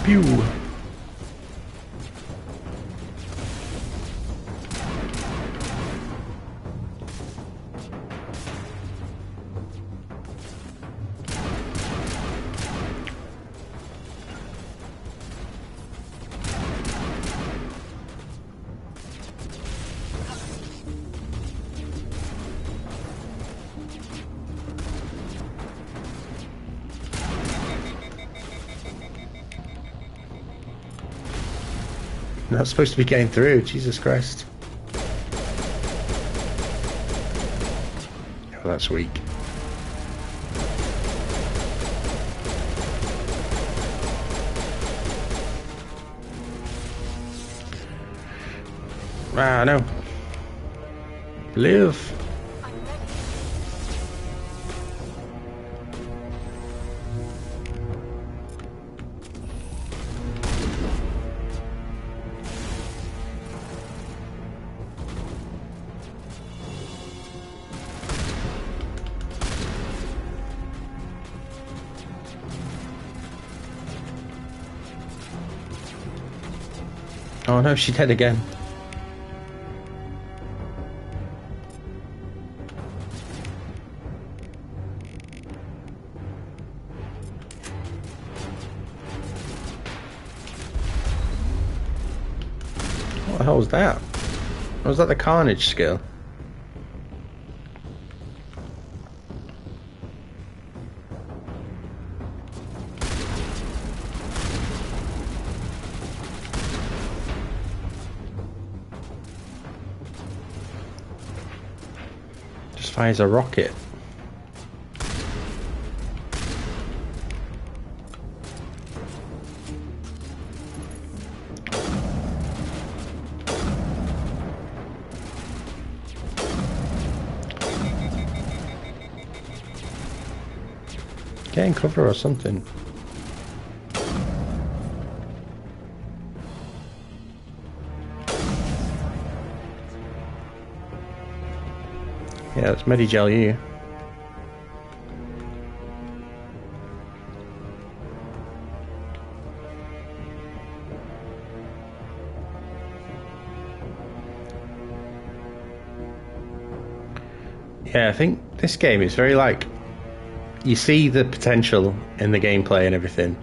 Pew. Not supposed to be getting through, Jesus Christ. Oh, that's weak. Ah, no. Live. Oh no, she's dead again. What the hell was that? Was that the Carnage skill? Fires a rocket. Get in cover or something. Yeah, it's Medigel you. Yeah, I think this game is very like, you see the potential in the gameplay and everything,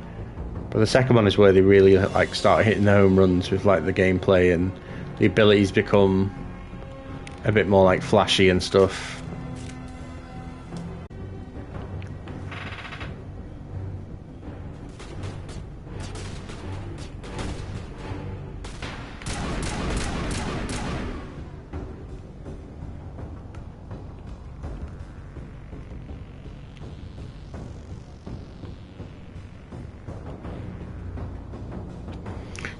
but the second one is where they really like start hitting the home runs with like the gameplay, and the abilities become a bit more like flashy and stuff.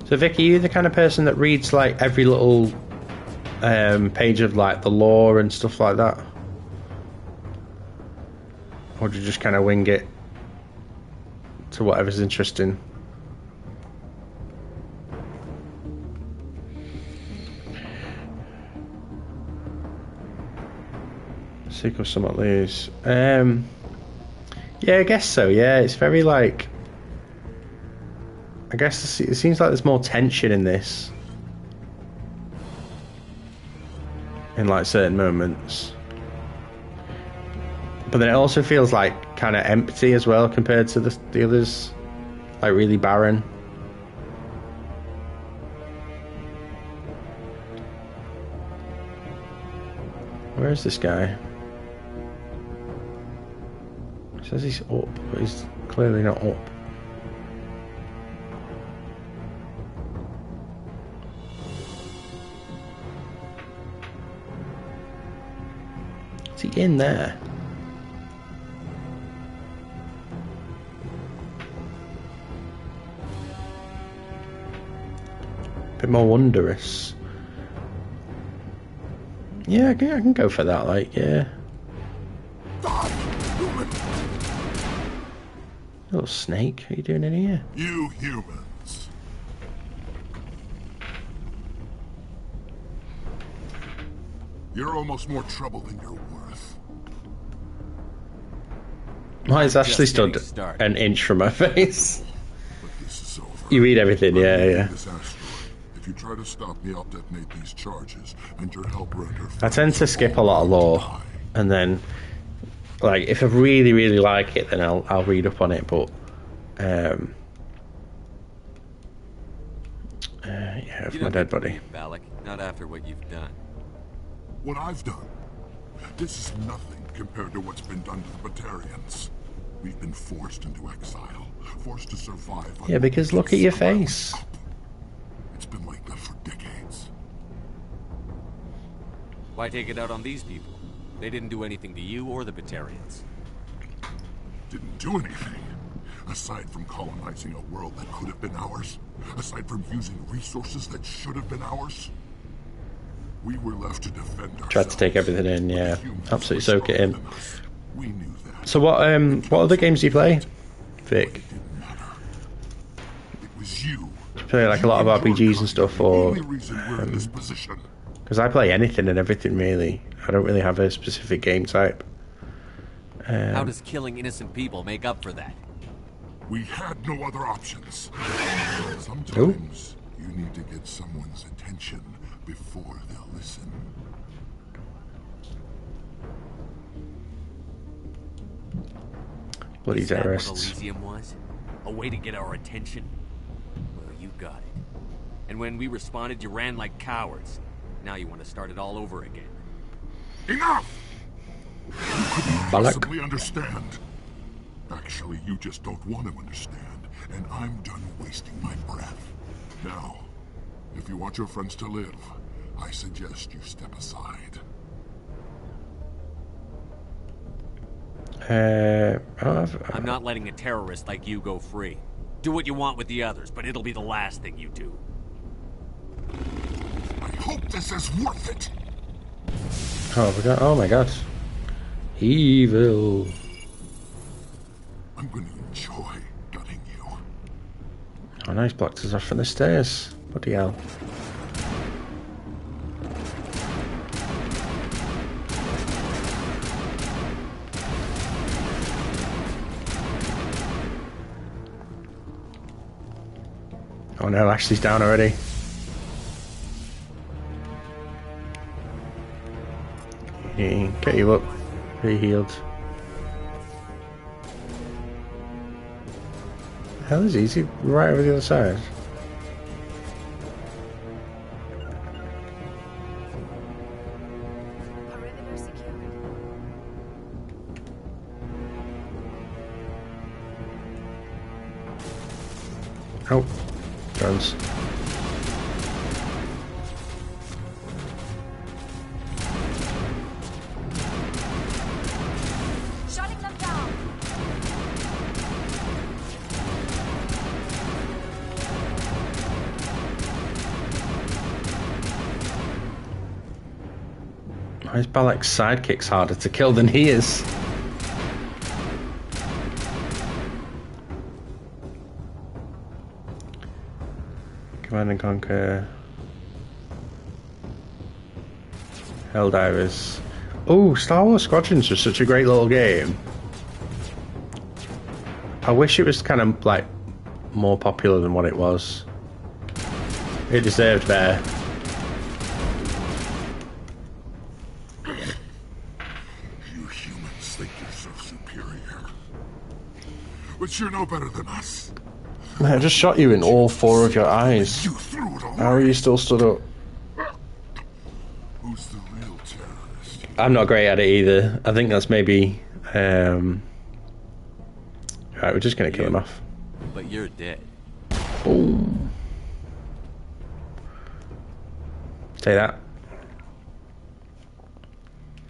So Vicky, are you the kind of person that reads like every little page of like the lore and stuff like that? Or do you just kind of wing it to whatever's interesting? Sequel somewhat lose. Yeah, I guess so. Yeah, it's very like. I guess it seems like there's more tension in this. In like certain moments. But then it also feels like kind of empty as well compared to the others. Like really barren. Where is this guy? He says he's up, but he's clearly not up. Is he in there? A bit more wondrous. Yeah, I can go for that, like, yeah. Little snake, what are you doing in here? You humans. You're almost more trouble than you're worth. Why is Ashley stood an inch from my face? You read everything, yeah. If you try to stop me, I'll detonate these charges, and your help render. I tend to skip a lot of lore, and then, like, if I really, really like it, then I'll read up on it. But, yeah, my dead body. Balak, not after what you've done. What I've done, this is nothing compared to what's been done to the Batarians. We've been forced into exile, forced to survive. Yeah, because look at your face. It's been like that for decades. Why take it out on these people? They didn't do anything to you or the Batarians. Didn't do anything. Aside from colonizing a world that could have been ours. Aside from using resources that should have been ours. We were left to defend ourselves. Tried to take everything in, yeah. Absolutely soak it in. We knew that. So what other games do you play, Vic? It was you. Do you play like a lot of RPGs and stuff, or... Because I play anything and everything, really. I don't really have a specific game type. How does killing innocent people make up for that? We had no other options. Sometimes you need to get someone's attention before they'll listen. Bloody Is that what terrorists. Elysium was? A way to get our attention? Well, you got it. And when we responded, you ran like cowards. Now you want to start it all over again. Enough! You couldn't Balak. possibly understand. Actually, you just don't want to understand, and I'm done wasting my breath. Now, if you want your friends to live, I suggest you step aside. I'm not letting a terrorist like you go free. Do what you want with the others, but it'll be the last thing you do. I hope this is worth it. Oh my god. Evil. I'm going to enjoy gutting you. Oh, nice, blocked us off from the stairs. Bloody hell. Oh no, Ashley's down already. Get you up. Be healed. The hell is he? Is he right over the other side? Oh, guns. Shutting them down. Why is Balak's sidekicks harder to kill than he is? Command and Conquer. Helldivers. Oh, Star Wars Squadrons was such a great little game. I wish it was kind of like more popular than what it was. It deserved better. You humans think you're so superior. But you're no better than us. I just shot you in all 4 of your eyes. How are you still stood up? Who's the real terrorist? I'm not great at it either. I think that's maybe... Right, we're just going to kill him off. But you're dead. Boom. Say that.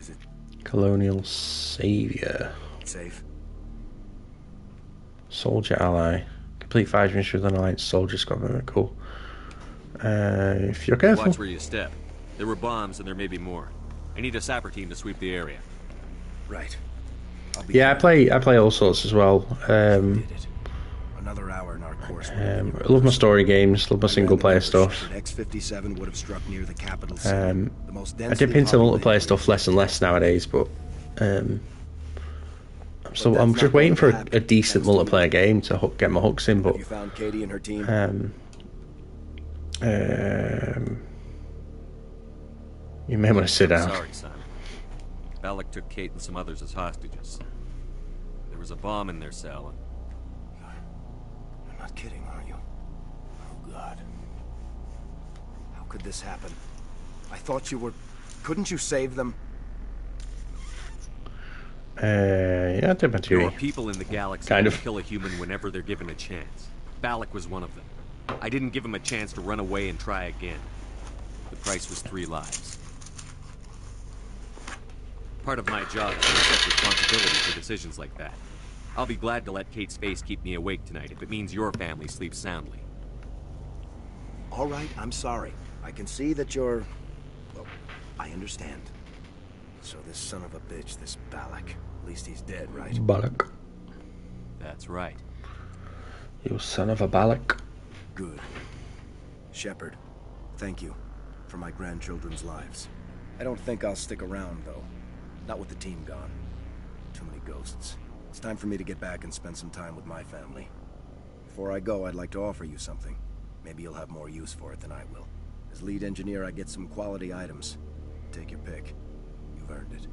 Is it Colonial Savior. safe? Soldier ally. Complete 5 missions with an alliance soldier squad. Cool. If you're careful. Watch where you step. There were bombs and there may be more. I need a sapper team to sweep the area. Right. Yeah, I play all sorts as well. Another hour in our course. I love my story games, love my single player stuff. X-57 would have struck near the capital I dip into multiplayer stuff less and less nowadays, but I'm just waiting for a decent multiplayer game to get my hooks in. But you found Katie and her team? You may want to sit down. Sorry, son. Balak took Kate and some others as hostages. There was a bomb in their cell. You're not kidding, are you? Oh, God. How could this happen? I thought you were... Couldn't you save them? Yeah, I did my There duty. are people in the galaxy Kind who of. kill a human whenever they're given a chance. Balak was one of them. I didn't give him a chance to run away and try again. The price was 3 lives. Part of my job is to accept responsibility for decisions like that. I'll be glad to let Kate's face keep me awake tonight if it means your family sleeps soundly. All right, I'm sorry. I can see that you're... Well, I understand. So this son of a bitch, this Balak, at least he's dead, right? Balak. That's right. You son of a Balak. Good. Shepard, thank you for my grandchildren's lives. I don't think I'll stick around, though. Not with the team gone. Too many ghosts. It's time for me to get back and spend some time with my family. Before I go, I'd like to offer you something. Maybe you'll have more use for it than I will. As lead engineer, I get some quality items. Take your pick. You've earned it.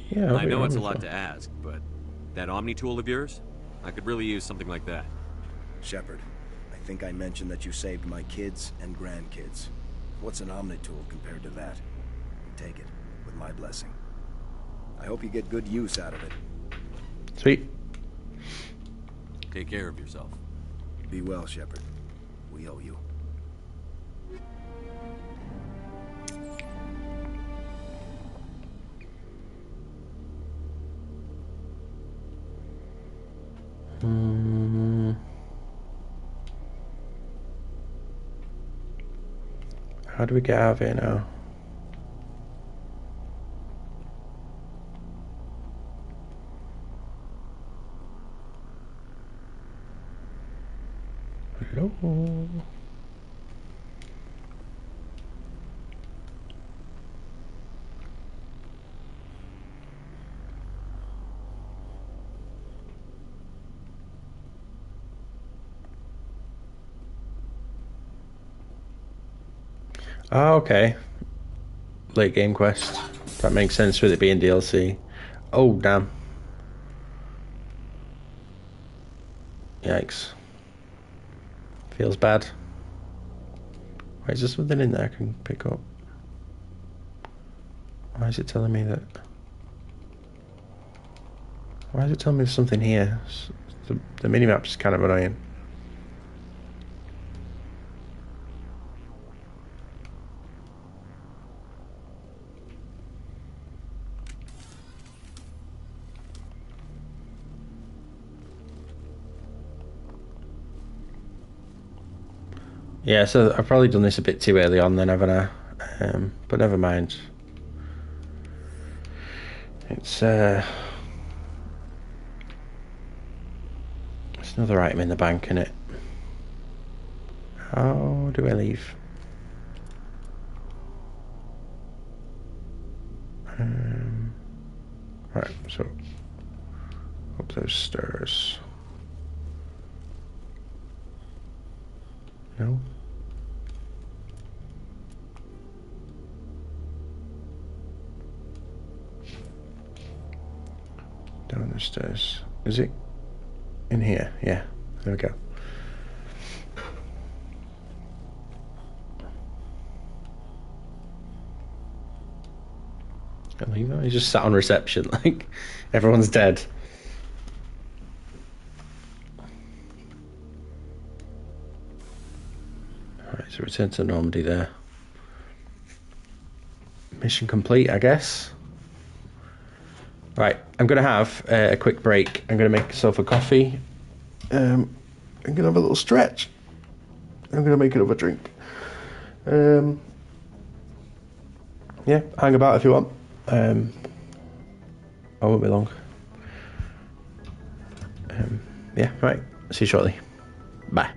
Yeah. I know it's a lot to ask, but that Omni tool of yours? I could really use something like that. Shepard, I think I mentioned that you saved my kids and grandkids. What's an Omni tool compared to that? Take it, with my blessing. I hope you get good use out of it. Sweet. Take care of yourself. Be well, Shepard. We owe you. How do we get out of here now? Hello? Oh, okay. Late game quest. That makes sense with it being DLC. Oh, damn. Yikes. Feels bad. Wait, is there something in there I can pick up? Why is it telling me that? Why is it telling me there's something here? The minimap's kind of annoying. Yeah, so I've probably done this a bit too early on then, haven't I? But never mind. It's another item in the bank, innit? How do I leave? Right, so up those stairs. No. Down the stairs. Is it in here? Yeah. There we go. He's just sat on reception, like everyone's dead. Alright, so return to Normandy there. Mission complete, I guess. Right, I'm going to have a quick break. I'm going to make myself a coffee. I'm going to have a little stretch. I'm going to make another drink. Yeah, hang about if you want. I won't be long. Yeah, right. See you shortly. Bye.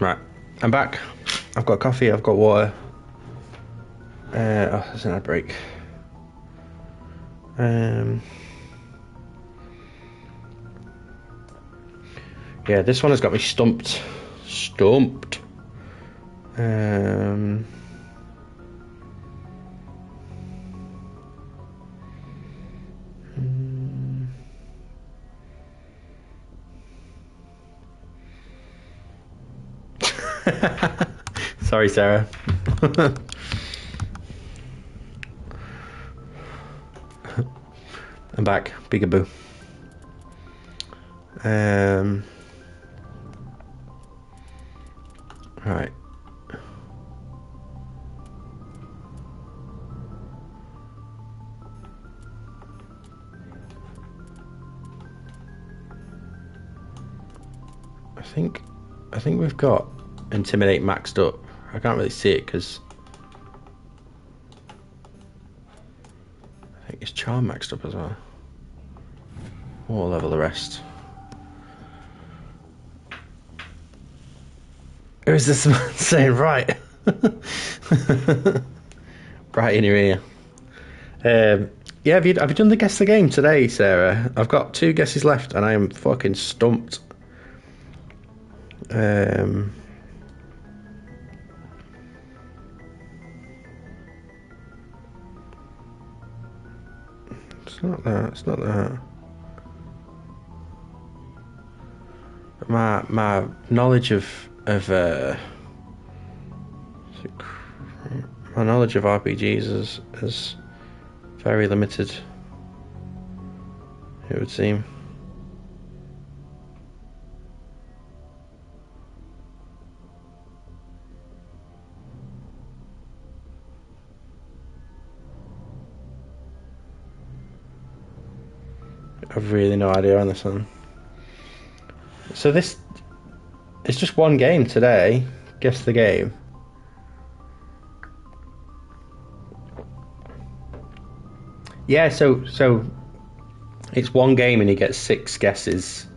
Right, I'm back. I've got coffee, I've got water. There's an ad break. Yeah, this one has got me stumped. Sorry, Sarah. I'm back. Peekaboo. Right. I think we've got Intimidate maxed up. I can't really see it because I think it's Charm maxed up as well. We'll level the rest. Who is this man saying right? Right in your ear. Yeah, have you done the Guess the Game today, Sarah? I've got 2 guesses left and I am fucking stumped. It's not that. My knowledge of RPGs is very limited, it would seem. I've really no idea on this one. So it's just one game today. Guess the Game. Yeah, so it's one game and you get 6 guesses.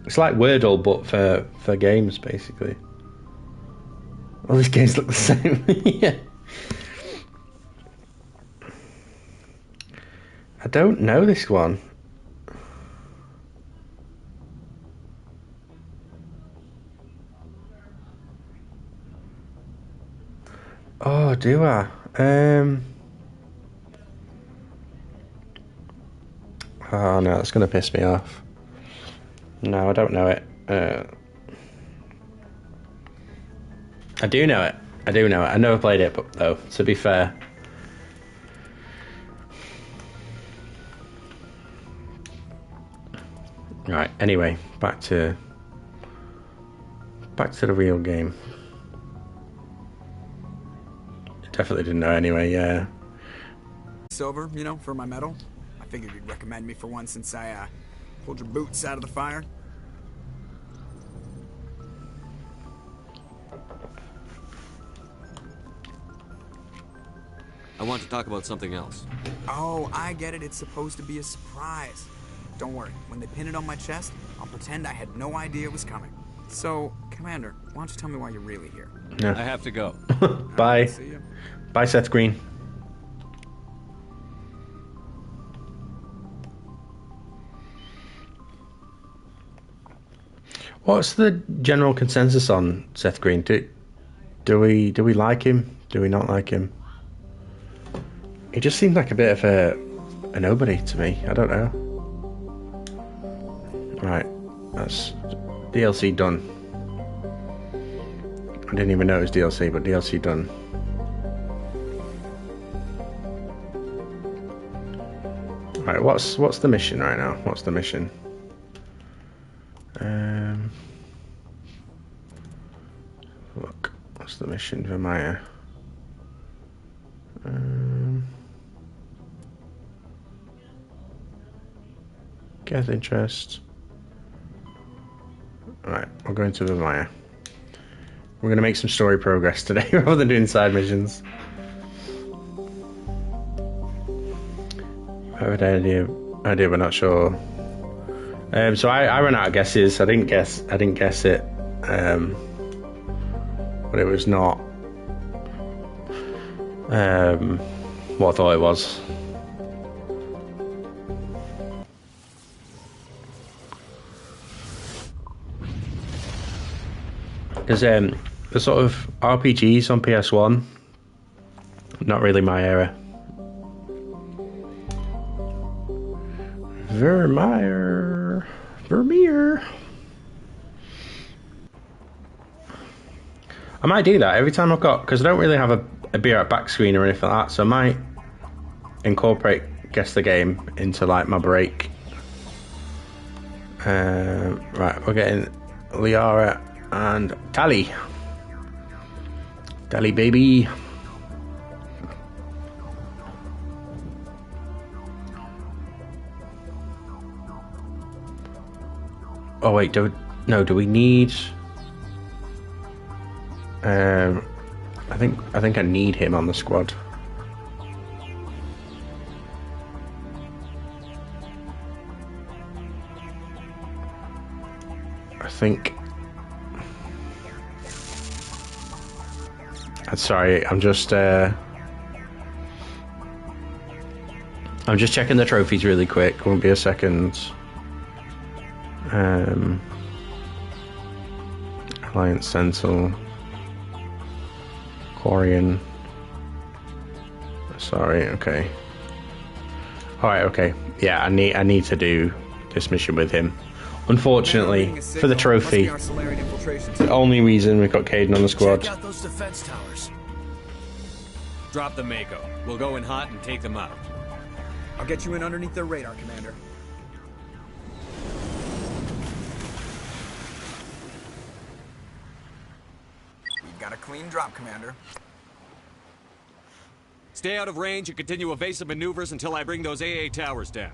It's like Wordle but for games basically. All these games look the same. Yeah. I don't know this one. Oh, do I? Oh no, that's gonna piss me off. No, I don't know it. I do know it. I never played it, but though, to be fair. Right, anyway, back to the real game. Definitely didn't know anyway, yeah. Silver, you know, for my medal. I figured you'd recommend me for one since I pulled your boots out of the fire. I want to talk about something else. Oh, I get it. It's supposed to be a surprise. Don't worry. When they pin it on my chest, I'll pretend I had no idea it was coming. So, Commander, why don't you tell me why you're really here? No. I have to go. Bye. See you. Bye, Seth Green. What's the general consensus on Seth Green? Do we like him? Do we not like him? He just seems like a bit of a nobody to me. I don't know. Right, that's DLC done. I didn't even know it was DLC, but DLC done. Right, what's the mission right now? What's the mission? Look, what's the mission for Maya? Get interest. Right, we're going to Maya. We're going to make some story progress today rather than doing side missions. I have an idea, we're not sure. So I ran out of guesses. I didn't guess it. But it was not what I thought it was. Because the sort of RPGs on PS1, not really my era. Vermeer. I might do that every time I've got, because I don't really have a beer at back screen or anything like that, so I might incorporate guess the game into like my break. Right, we're getting Liara and Tali. Tali baby. Oh wait, do we need? I think I need him on the squad. I think. Sorry, I'm just checking the trophies really quick. Won't be a second. Alliance Sentinel, Quarian. Sorry, okay. Alright, okay. Yeah, I need to do this mission with him. Unfortunately, for the trophy, the only reason we've got Kaidan on the squad. Check out those defense towers. Drop the Mako. We'll go in hot and take them out. I'll get you in underneath their radar, Commander. We've got a clean drop, Commander. Stay out of range and continue evasive maneuvers until I bring those AA towers down.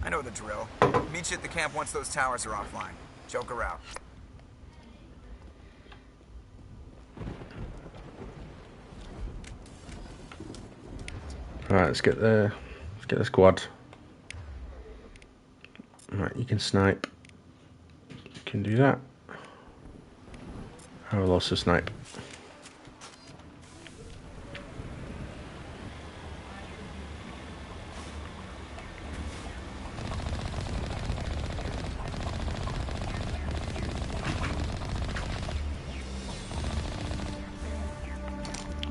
I know the drill. Meet you at the camp once those towers are offline. Joker out. Alright, let's get the squad. Right, you can snipe. You can do that. I will also snipe.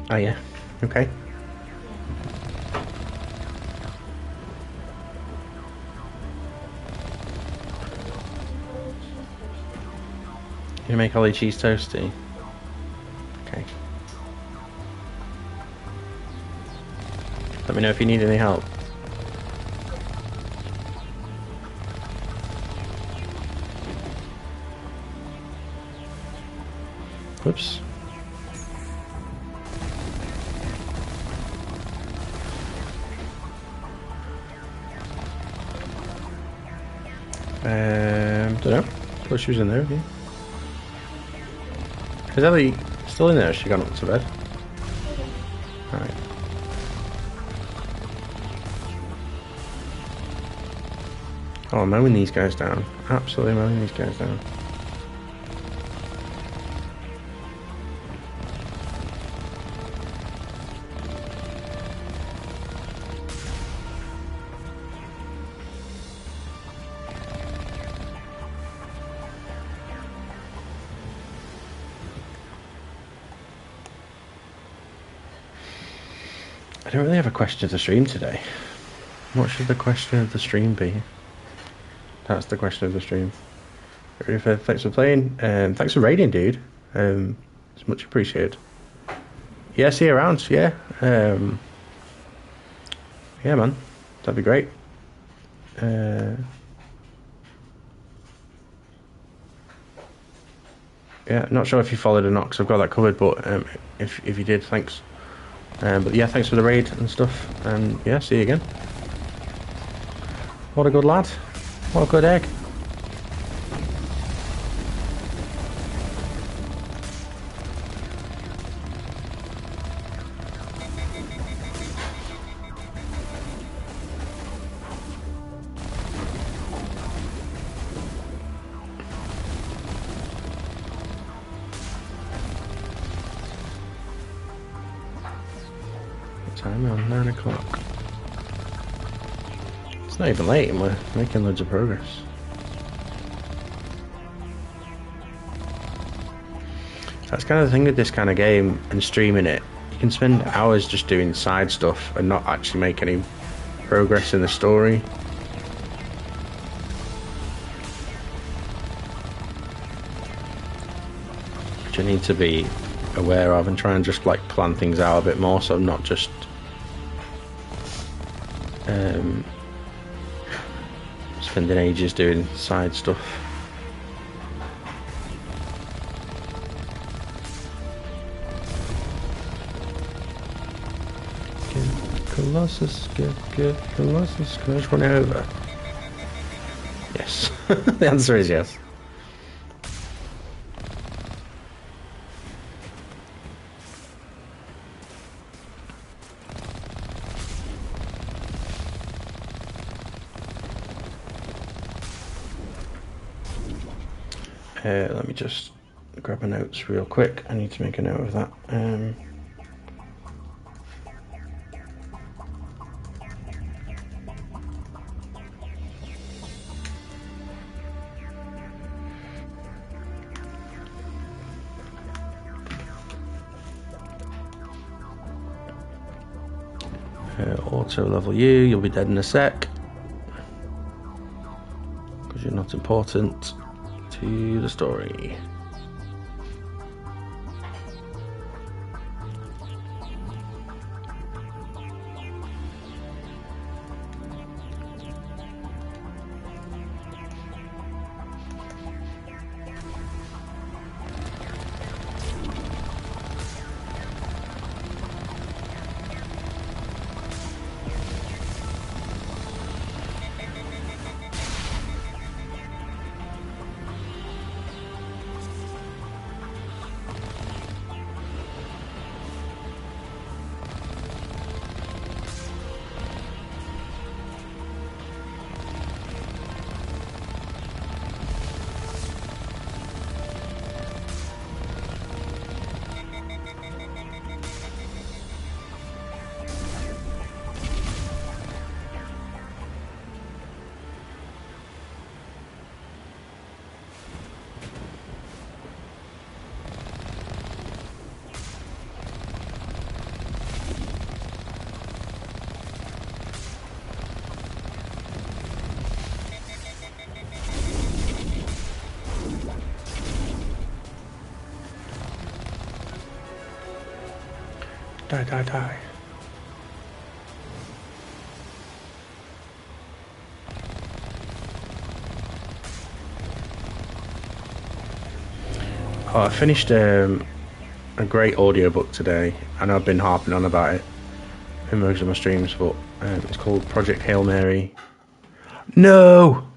Oh yeah, okay. You make Ollie cheese toasty? Okay. Let me know if you need any help. Whoops. Don't know. Thought she was in there, yeah. Is Ellie still in there? Has she gone up to bed? Alright. Oh, I'm mowing these guys down. Absolutely mowing these guys down. I don't really have a question of the stream today. What should the question of the stream be? That's the question of the stream. Thanks for playing. Thanks for raiding, dude. It's much appreciated. Yeah, see you around. Yeah. Yeah, man. That'd be great. Yeah, not sure if you followed or not, because I've got that covered, but if you did, thanks. But yeah, thanks for the raid and stuff, and yeah, see you again. What a good lad. What a good egg. Time on 9 o'clock. It's not even late and we're making loads of progress. That's kind of the thing with this kind of game and streaming it. You can spend hours just doing side stuff and not actually make any progress in the story. Which I need to be aware of and try and just like plan things out a bit more so I'm not just spending ages doing side stuff. Colossus, get Colossus. Can I just run it over? Yes. The answer is yes. Let me just grab my notes real quick. I need to make a note of that. Auto level you, you'll be dead in a sec. Because you're not important to the story. Die, die, die. Oh, I finished a great audiobook today. I know I've been harping on about it in most of my streams, but it's called Project Hail Mary. No!